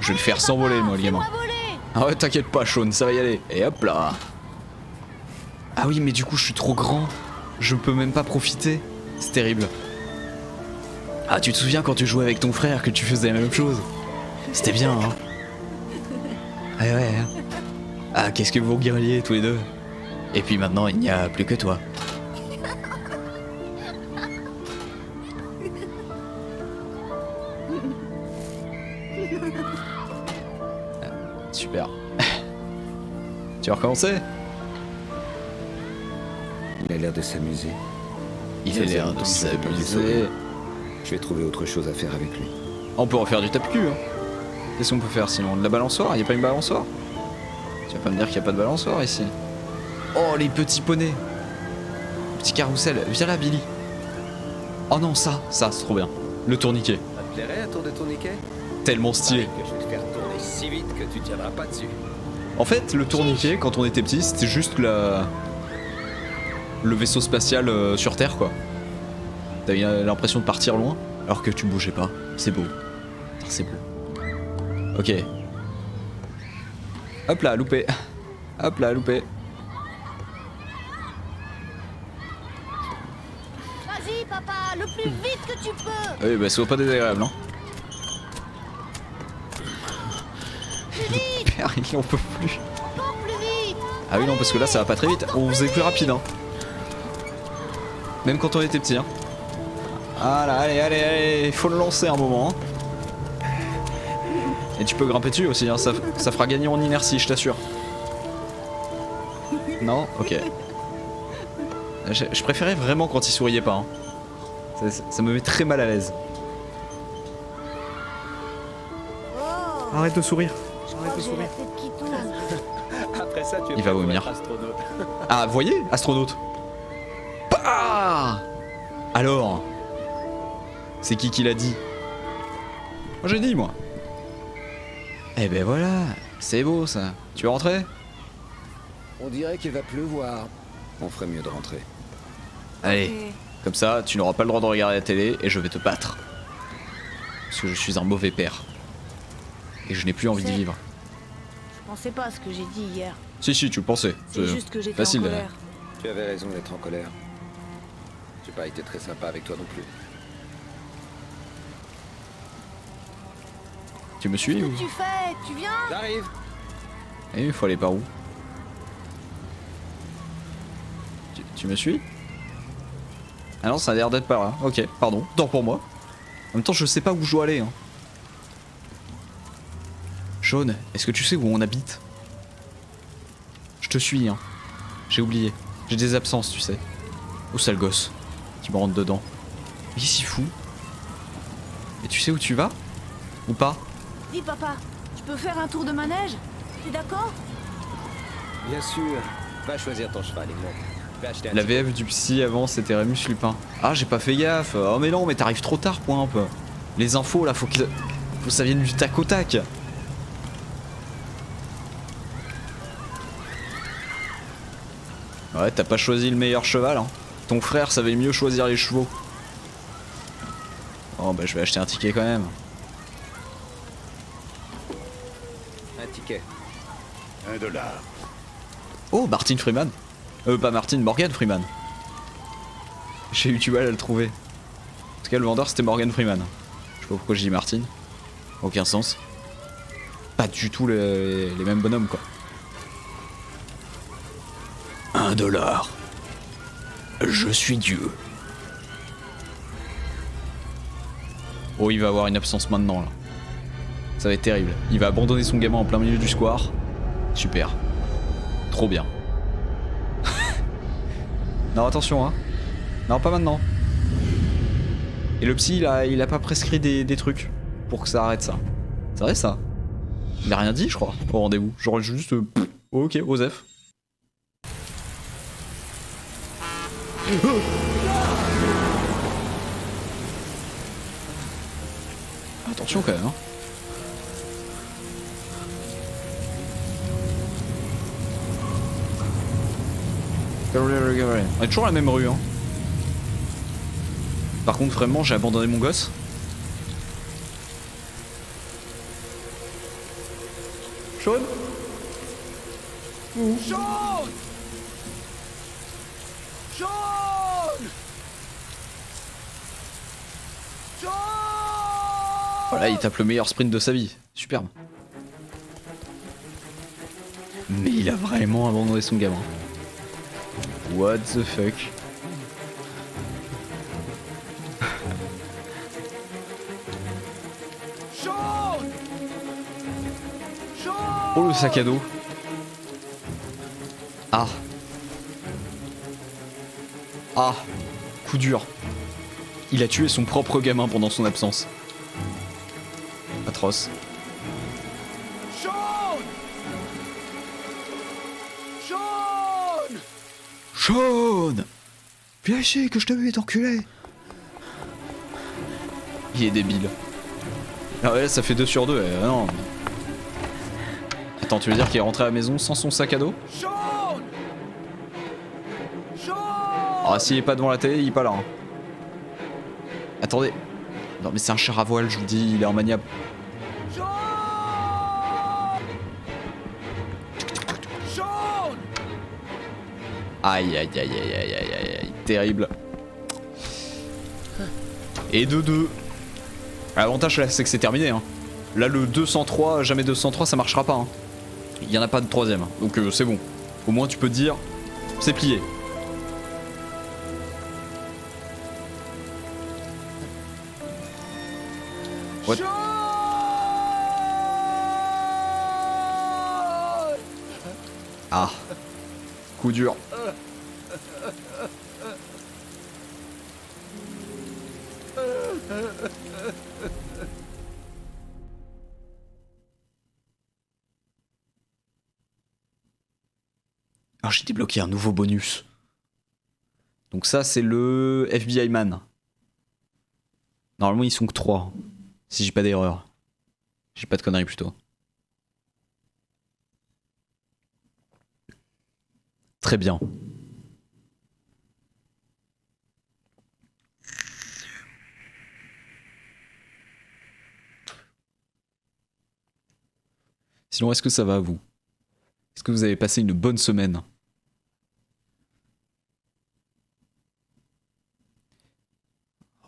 Je vais le faire s'envoler moi le gamin. Fais-moi voler. Ah ouais, t'inquiète pas Sean, ça va y aller. Et hop là. Ah oui, mais du coup je suis trop grand. Je peux même pas profiter. C'est terrible. Ah, tu te souviens quand tu jouais avec ton frère que tu faisais la même chose? C'était bien, hein? Ouais, ouais. Ah, qu'est-ce que vous guerriez tous les deux? Et puis maintenant, il n'y a plus que toi. Super. Tu vas recommencer? Il a l'air de s'amuser. Il a l'air de s'amuser. Je vais trouver autre chose à faire avec lui. On peut refaire du tape-cul. Hein. Qu'est-ce qu'on peut faire sinon? De la balançoire? Y a pas une balançoire? Tu vas pas me dire qu'il y a pas de balançoire ici? Oh, les petits poneys. Petit carrousel. Viens là, Billy. Oh non, ça c'est trop bien. Le tourniquet. Ça te plairait un tour de tourniquet? Tellement stylé. Que je vais te faire tourner si vite que tu tiendras pas dessus. En fait, le tourniquet, quand on était petit, c'était juste le vaisseau spatial sur Terre, quoi. T'avais l'impression de partir loin, alors que tu bougeais pas. C'est beau. C'est beau. Ok. Hop là, loupé. Hop là, loupé. Vas-y, papa, le plus vite que tu peux. Oui, bah, sois pas désagréable, hein. Plus vite, Père, il en peut plus. encore plus vite. Ah oui, non, parce que là, ça va pas très vite. On faisait plus rapide, hein. Même quand on était petit, hein. Voilà, allez, faut le lancer un moment. Hein. Et tu peux grimper dessus aussi, hein. Ça fera gagner en inertie, je t'assure. Non? Ok. Je préférais vraiment quand il souriait pas. Hein. Ça me met très mal à l'aise. Oh, Arrête de sourire. je crois que j'ai la tête qui tourne. Après ça, tu Il va vomir. Ah, voyez, astronaute. Bah alors, c'est qui l'a dit? Moi j'ai dit, moi. Eh ben voilà, c'est beau ça. Tu veux rentrer? On dirait qu'il va pleuvoir. On ferait mieux de rentrer. Allez, Ok. comme ça, tu n'auras pas le droit de regarder la télé et je vais te battre. Parce que je suis un mauvais père. Et je n'ai plus envie de C'est- vivre. Je pensais pas à ce que j'ai dit hier. Si, si, tu le pensais. C'est juste que j'étais facile, en colère. Tu avais raison d'être en colère. J'ai pas été très sympa avec toi non plus. Tu me suis Qu'est-ce ou... que tu fais? Tu viens? J'arrive. Eh, il faut aller par où? Tu me suis? Ah non, ça a l'air d'être par là. Ok, pardon, tant pour moi. En même temps, je sais pas où je dois aller. Hein. Jaune, est-ce que tu sais où on habite? Je te suis, hein. J'ai oublié. J'ai des absences, tu sais. Oh, sale gosse. Qui me rentre dedans. Il s'y fout. Et tu sais où tu vas? Ou pas? Dis papa, tu peux faire un tour de manège? T'es d'accord? Bien sûr. Va choisir ton cheval et monte. Va acheter un La ticket. VF du psy avant c'était Rémus Lupin. Ah j'ai pas fait gaffe. Oh mais non mais t'arrives trop tard point un peu. Les infos là faut que ça vienne du tac au tac. Ouais t'as pas choisi le meilleur cheval hein. Ton frère savait mieux choisir les chevaux. Oh bah je vais acheter un ticket quand même. Un ticket. $1. Oh Martin Freeman. Pas Martin, Morgan Freeman. J'ai eu du mal à le trouver. En tout cas le vendeur c'était Morgan Freeman. Je sais pas pourquoi je dis Martin. Aucun sens. Pas du tout les mêmes bonhommes quoi. $1. Je suis Dieu. Oh il va avoir une absence maintenant là. Ça va être terrible. Il va abandonner son gamin en plein milieu du square. Super. Trop bien. Non attention hein. Non pas maintenant. Et le psy il a pas prescrit des trucs pour que ça arrête ça. C'est vrai ça? Il a rien dit je crois au rendez-vous. Genre juste ok Osef. Attention quand même hein. On est toujours la même rue hein. Par contre vraiment j'ai abandonné mon gosse. Sean Voilà il tape le meilleur sprint de sa vie. Superbe. Mais il a vraiment abandonné son gamin. What the fuck? Oh le sac à dos. Ah. Ah. Coup dur. Il a tué son propre gamin pendant son absence. Atroce. Sean! Viens ici que je te mette enculé! Il est débile. Ah ouais, ça fait 2 sur 2, non. Attends, tu veux dire qu'il est rentré à la maison sans son sac à dos? Ah, s'il est pas devant la télé, il est pas là. Hein. Attendez. Non, mais c'est un char à voile, je vous dis, il est en maniable. Aïe aïe aïe aïe aïe aïe aïe aïe, terrible. Et 2-2. L'avantage là c'est que c'est terminé hein. Là le 203, jamais 203 ça marchera pas hein. Il y en a pas de troisième, donc c'est bon. Au moins tu peux te dire, c'est plié. What? Ah. Coup dur. Alors j'ai débloqué un nouveau bonus. Donc ça c'est le FBI Man. Normalement ils sont que 3. Si j'ai pas d'erreur. J'ai pas de conneries plutôt. Très bien. Sinon, est-ce que ça va vous? Est-ce que vous avez passé une bonne semaine?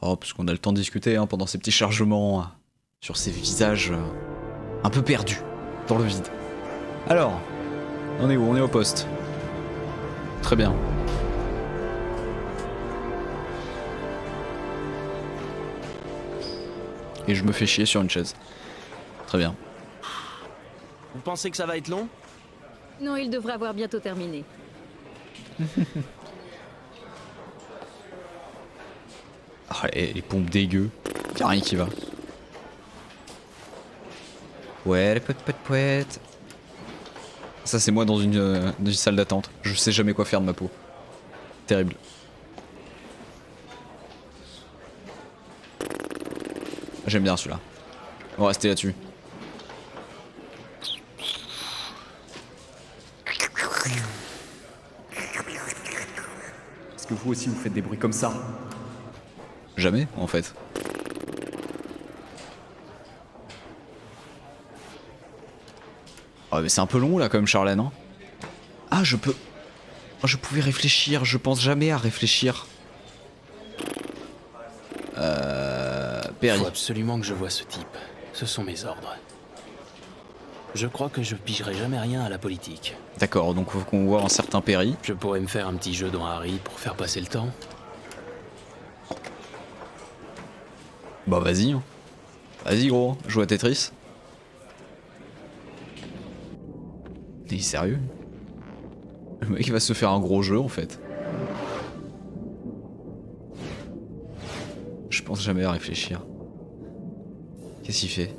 Oh, parce qu'on a le temps de discuter hein, pendant ces petits chargements sur ces visages un peu perdus dans le vide. Alors, on est où? On est au poste. Très bien. Et je me fais chier sur une chaise. Très bien. Vous pensez que ça va être long? Non, il devrait avoir bientôt terminé. Ah, les pompes dégueu. Y'a rien qui va. Ouais, les poètes. Ça, c'est moi dans une salle d'attente. Je sais jamais quoi faire de ma peau. Terrible. J'aime bien celui-là. On va rester là-dessus. Est-ce que vous aussi vous faites des bruits comme ça? Jamais, en fait. Oh, mais c'est un peu long là, quand même, Charlène. Hein. Ah, je peux. Oh, je pouvais réfléchir. Je pense jamais à réfléchir. Perry. Faut absolument que je voie ce type. Ce sont mes ordres. Je crois que je pigerai jamais rien à la politique. D'accord, donc faut qu'on voit un certain Perry. Je pourrais me faire un petit jeu dans Harry pour faire passer le temps. Bah vas-y. Hein. Vas-y gros, joue à Tetris. T'es sérieux? Le mec va se faire un gros jeu en fait. Je pense jamais à réfléchir. Qu'est-ce qu'il fait?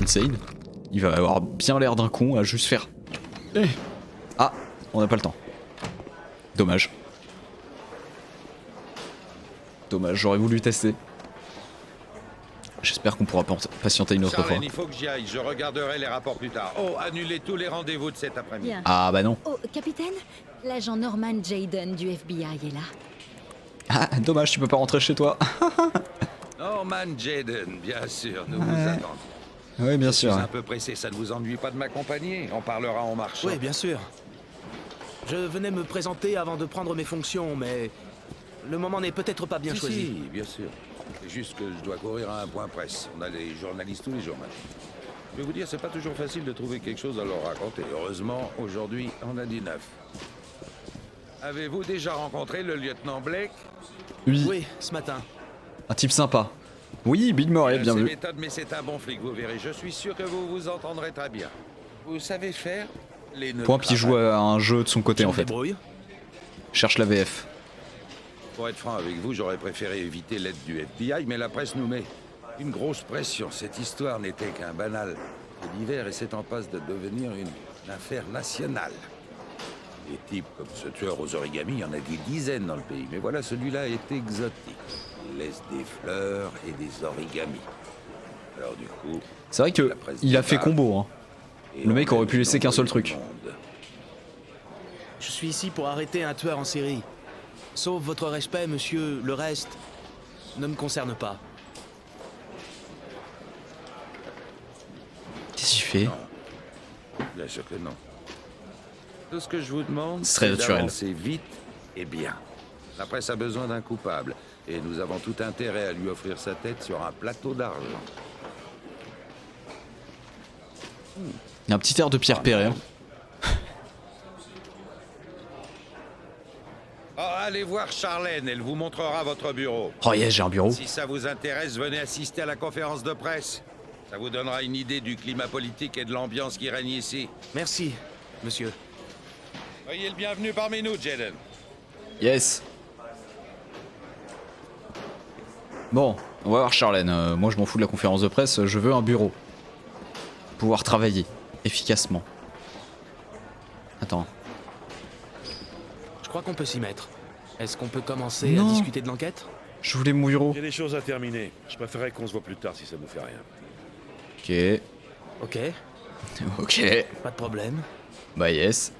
Insane. Il va avoir bien l'air d'un con à juste faire. Ah, on n'a pas le temps. Dommage. Dommage, j'aurais voulu tester. J'espère qu'on pourra patienter une autre fois. Il faut que j'y aille, je regarderai les rapports plus tard. Oh, annulez tous les rendez-vous de cet après-midi. Bien. Ah bah non. Oh, capitaine, l'agent Norman Jayden du FBI est là. Ah, dommage, tu peux pas rentrer chez toi. Norman Jayden, bien sûr, nous vous attendons. Oui, bien sûr. Je suis un peu pressé, ça ne vous ennuie pas de m'accompagner? On parlera en marchant. Oui, bien sûr. Je venais me présenter avant de prendre mes fonctions, mais le moment n'est peut-être pas bien choisi. Si, bien sûr. C'est juste que je dois courir à un point presse. On a les journalistes tous les jours maintenant. Je vais vous dire, c'est pas toujours facile de trouver quelque chose à leur raconter. Heureusement, aujourd'hui, on a du neuf. Avez-vous déjà rencontré le lieutenant Blake? Oui. Oui, ce matin. Un type sympa. Oui, Bill Murray, bien vu. C'est méthode, mais c'est un bon flic, vous verrez. Je suis sûr que vous vous entendrez très bien. Vous savez faire les nœuds. Point, puis il joue à un jeu de son côté en fait. Débrouille. Cherche la VF. Pour être franc avec vous, j'aurais préféré éviter l'aide du FBI, mais la presse nous met une grosse pression. Cette histoire n'était qu'un banal fait divers et c'est en passe de devenir une affaire nationale. Des types comme ce tueur aux origamis, il y en a des dizaines dans le pays, mais voilà, celui-là est exotique. Il laisse des fleurs et des origamis. Alors du coup... C'est vrai que il a fait combo, hein. Le mec aurait pu laisser qu'un seul truc. Je suis ici pour arrêter un tueur en série. Sauf votre respect, monsieur, le reste ne me concerne pas. Qu'est-ce qu'il fait? Bien sûr que non. Tout ce que je vous demande, c'est d'avancer vite et bien. La presse a besoin d'un coupable, et nous avons tout intérêt à lui offrir sa tête sur un plateau d'argent. Il y a un petit air de Pierre Perret. Hein. Oh, allez voir Charlène, elle vous montrera votre bureau. Oh yes, j'ai un bureau. Si ça vous intéresse, venez assister à la conférence de presse. Ça vous donnera une idée du climat politique et de l'ambiance qui règne ici. Merci, monsieur. Soyez le bienvenu parmi nous, Jayden. Yes. Bon, on va voir Charlène. Moi je m'en fous de la conférence de presse, je veux un bureau. Pouvoir travailler efficacement. Attends. Je crois qu'on peut s'y mettre. Est-ce qu'on peut commencer Non. à discuter de l'enquête? Je voulais mon bureau. J'ai des choses à terminer. Je préférerais qu'on se voit plus tard si ça ne vous fait rien. Ok. Ok, Ok. pas de problème. Bah yes.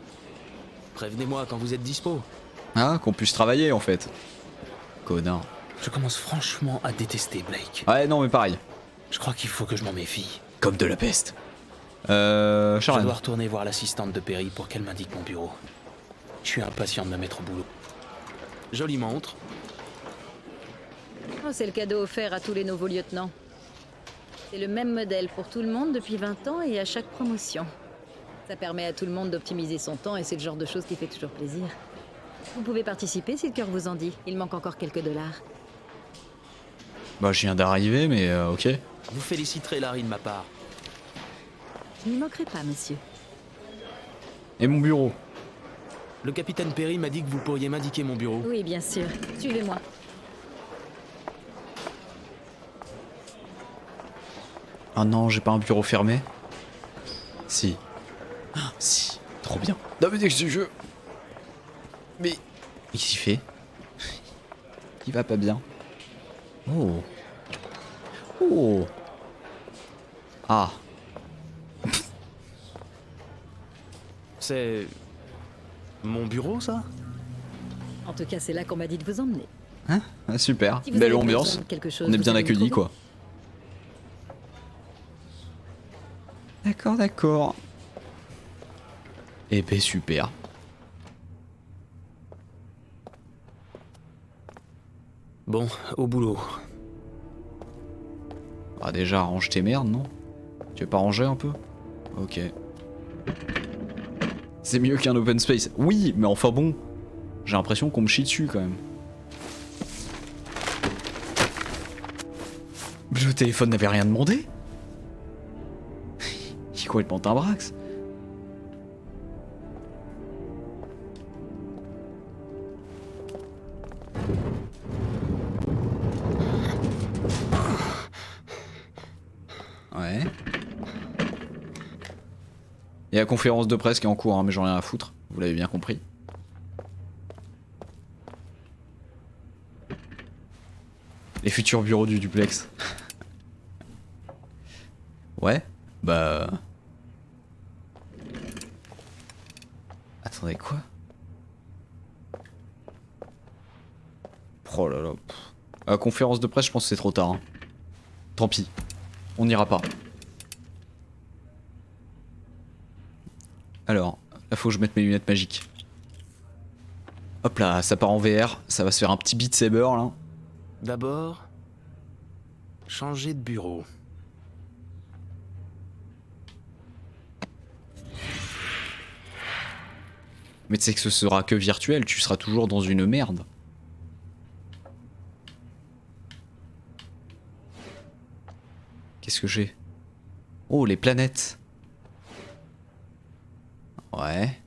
Prévenez-moi quand vous êtes dispo. Ah, qu'on puisse travailler en fait. Connard. Je commence franchement à détester Blake. Ouais, non, mais pareil. Je crois qu'il faut que je m'en méfie. Comme de la peste. Je Sharon. dois retourner voir l'assistante de Perry pour qu'elle m'indique mon bureau. Je suis impatient de me mettre au boulot. Jolie montre. Oh, c'est le cadeau offert à tous les nouveaux lieutenants. C'est le même modèle pour tout le monde depuis 20 ans et à chaque promotion. Ça permet à tout le monde d'optimiser son temps et c'est le genre de choses qui fait toujours plaisir. Vous pouvez participer si le cœur vous en dit. Il manque encore quelques dollars. Bah, je viens d'arriver, mais ok. Vous féliciterez Larry de ma part. Je n'y manquerai pas, monsieur. Et mon bureau? Le capitaine Perry m'a dit que vous pourriez m'indiquer mon bureau. Oui, bien sûr. Suivez-moi. Ah non, j'ai pas un bureau fermé. Si. Ah, si. Trop bien. Non mais dès que ce jeu. Mais. Qu'est-ce qu'il fait? Il va pas bien. Oh. Oh. Ah. C'est... mon bureau, ça? En tout cas, c'est là qu'on m'a dit de vous emmener. Hein? Ah, super. Si vous Belle avez ambiance. besoin de quelque chose, On est vous bien savez me accueillis, trouver. quoi. D'accord, d'accord. Eh ben super. Bon, au boulot. Ah déjà, range tes merdes, non? Tu veux pas ranger un peu? Ok. C'est mieux qu'un open space. Oui, mais enfin bon. J'ai l'impression qu'on me chie dessus quand même. Le téléphone n'avait rien demandé? Il est complètement timbrax. Ouais. Il y a la conférence de presse qui est en cours, hein, mais j'en ai rien à foutre. Vous l'avez bien compris. Les futurs bureaux du duplex. Ouais, bah... Attendez, quoi? Oh là là. La conférence de presse, je pense que c'est trop tard. Hein. Tant pis. On n'ira pas. Alors, là faut que je mette mes lunettes magiques. Hop là, ça part en VR. Ça va se faire un petit Beat Saber là. D'abord, changer de bureau. Mais tu sais que ce sera que virtuel, tu seras toujours dans une merde. Qu'est-ce que j'ai? Oh, les planètes. Ouais.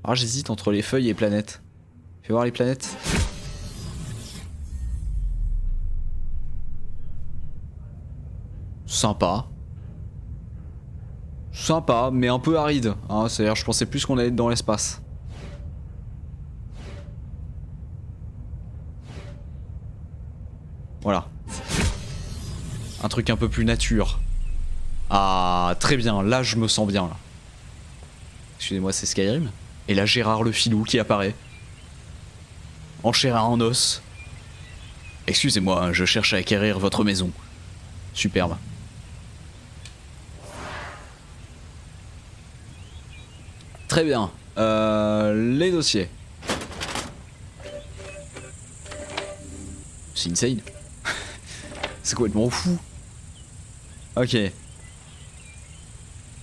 Ah, j'hésite entre les feuilles et planètes. Fais voir les planètes. Sympa. Sympa, mais un peu aride. Hein, c'est-à-dire, je pensais plus qu'on allait être dans l'espace. Voilà. Un truc un peu plus nature. Ah, très bien. Là, je me sens bien, là. Excusez-moi, c'est Skyrim. Et là, Gérard le filou qui apparaît. En chair et en os. Excusez-moi, je cherche à acquérir votre maison. Superbe. Très bien. Les dossiers. C'est insane. C'est complètement fou. Ok.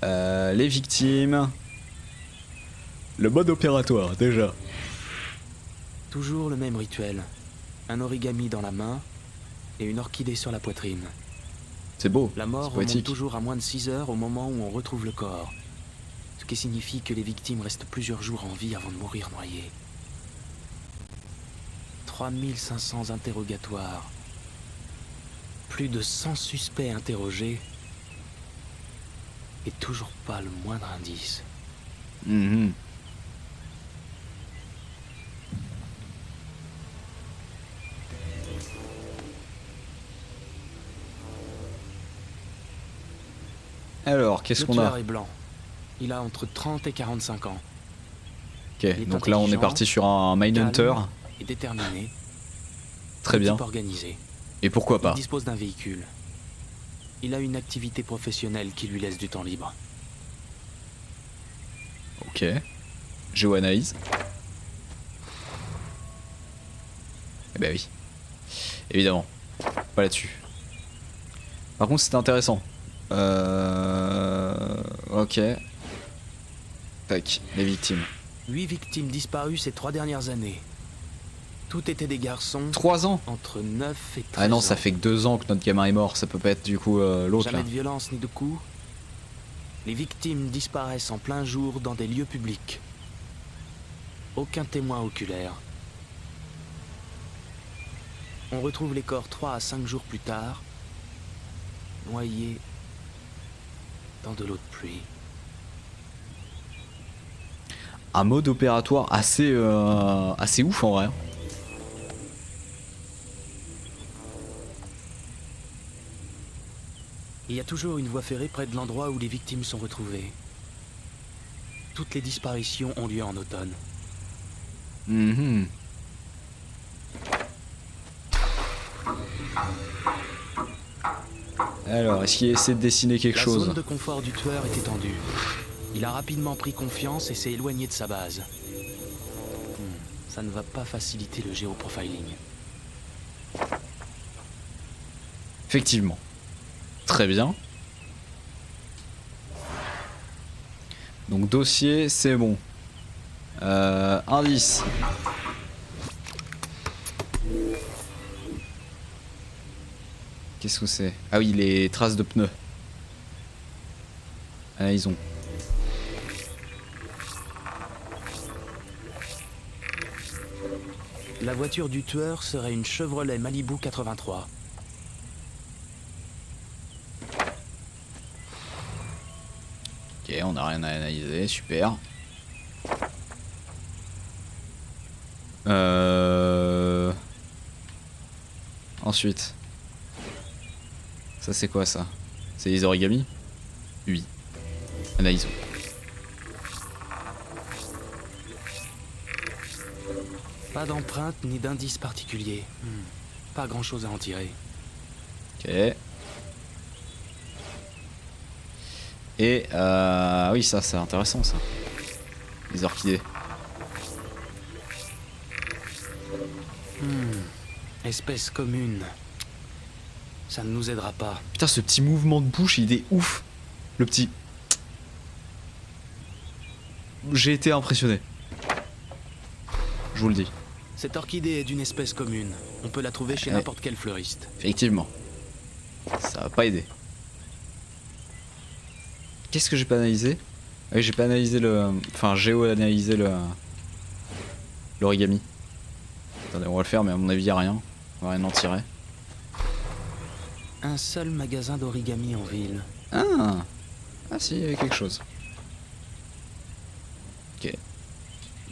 Les victimes. Le mode opératoire, déjà. Toujours le même rituel. Un origami dans la main et une orchidée sur la poitrine. C'est beau. La mort c'est remonte poétique. toujours à moins de 6 heures au moment où on retrouve le corps. Ce qui signifie que les victimes restent plusieurs jours en vie avant de mourir noyées. 3500 interrogatoires. Plus de 100 suspects interrogés. Et toujours pas le moindre indice. Mhm. Alors, qu'est-ce qu'on Le a? tueur est blanc. Il a entre 30 et 45 ans. Ok, est donc là on est intelligent, parti sur un Mindhunter. calme et déterminé. Très bien. Type organisé. Et pourquoi pas? Il dispose d'un véhicule. Il a une activité professionnelle qui lui laisse du temps libre. Ok. Géo-analyse. Eh ben oui. Évidemment. Pas là-dessus. Par contre, c'était intéressant. Ok. Tac, les victimes. 8 victimes disparues ces 3 dernières années. Tout étaient des garçons. 3 ans entre 9 et 13 Ah non, ans. ça fait que 2 ans que notre gamin est mort. Ça peut pas être du coup l'autre Jamais là. de violence ni de coups. Les victimes disparaissent en plein jour dans des lieux publics. Aucun témoin oculaire. On retrouve les corps 3 à 5 jours plus tard, noyés dans de l'eau de pluie. Un mode opératoire assez ouf en vrai. Il y a toujours une voie ferrée près de l'endroit où les victimes sont retrouvées. Toutes les disparitions ont lieu en automne. Mhm. Alors, est-ce qu'il essaie de dessiner quelque chose? La zone de confort du tueur est étendue. Il a rapidement pris confiance et s'est éloigné de sa base. Ça ne va pas faciliter le géoprofiling. Effectivement. Très bien. Donc dossier, c'est bon. Indice. Qu'est-ce que c'est? Ah oui, les traces de pneus. Ah, ils ont. La voiture du tueur serait une Chevrolet Malibu 83. Ok, on n'a rien à analyser, super. Ensuite. Ça c'est quoi ça? C'est les origamis? Oui. Analysons. Pas d'empreinte ni d'indice particulier. Pas grand chose à en tirer. Ok. Et oui, ça c'est intéressant ça. Les orchidées. Espèce commune. Ça ne nous aidera pas. Putain, ce petit mouvement de bouche, il est ouf. Le petit. J'ai été impressionné. Je vous le dis. Cette orchidée est d'une espèce commune. On peut la trouver chez n'importe quel fleuriste. Effectivement. Ça va pas aider. Qu'est-ce que j'ai pas analysé? Oui, j'ai pas analysé le... Enfin, géo-analysé le... l'origami. Attendez, on va le faire, mais à mon avis, y a rien. On va rien en tirer. Un seul magasin d'origami en ville. Ah! Ah si, il y avait quelque chose. Ok.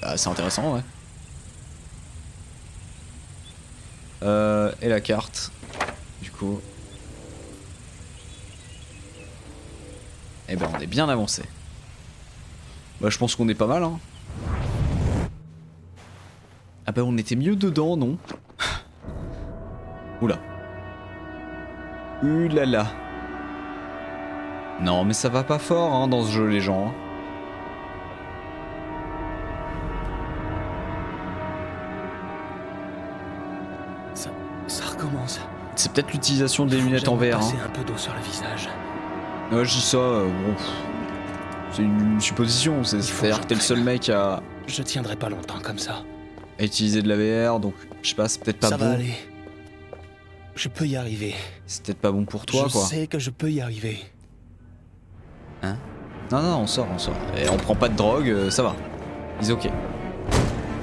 Bah, c'est intéressant, ouais. Et la carte. Du coup... Eh ben, on est bien avancé. Bah, je pense qu'on est pas mal, hein. Ah bah, on était mieux dedans, non? Oula. Oulala. Non, mais ça va pas fort, hein, dans ce jeu, les gens. Ça recommence. C'est peut-être l'utilisation des lunettes en verre. Passer un peu d'eau sur le visage. Ouais, je dis ça, bon, c'est une supposition, c'est-à-dire que t'es le seul mec à Je tiendrai pas longtemps comme ça. utiliser de la VR, donc je sais pas, c'est peut-être pas Ça bon. va aller. Je peux y arriver. C'est peut-être pas bon pour toi, je quoi. sais que je peux y arriver. Hein? Non, non, on sort, on sort. Et on prend pas de drogue, ça va. Ils ok.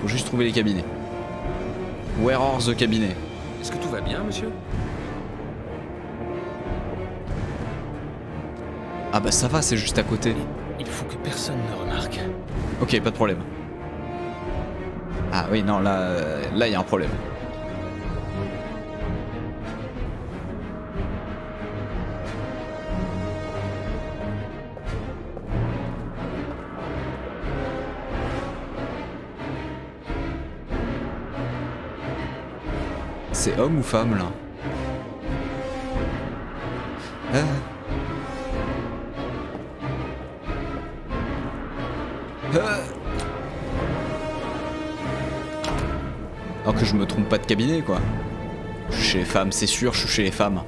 Faut juste trouver les cabinets. Where are the cabinets? Est-ce que tout va bien, monsieur? Ah bah ça va, c'est juste à côté. Il faut que personne ne remarque. Ok, pas de problème. Ah oui, non, là y a un problème. C'est homme ou femme là? Ah. Ah. Alors que je me trompe pas de cabinet quoi. Je suis chez les femmes, c'est sûr, je suis chez les femmes.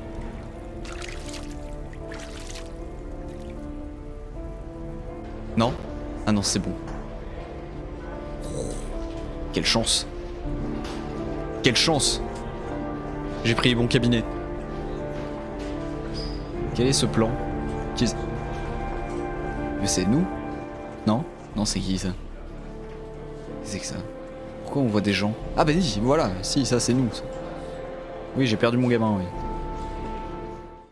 Non? Ah non, c'est bon. Quelle chance. Quelle chance. J'ai pris les bons cabinets. Quel est ce plan? Qui est... Mais c'est nous? Non? Non, c'est qui ça? C'est que ça? Pourquoi on voit des gens? Ah bah oui, voilà, si, ça c'est nous. Ça. Oui, j'ai perdu mon gamin, oui.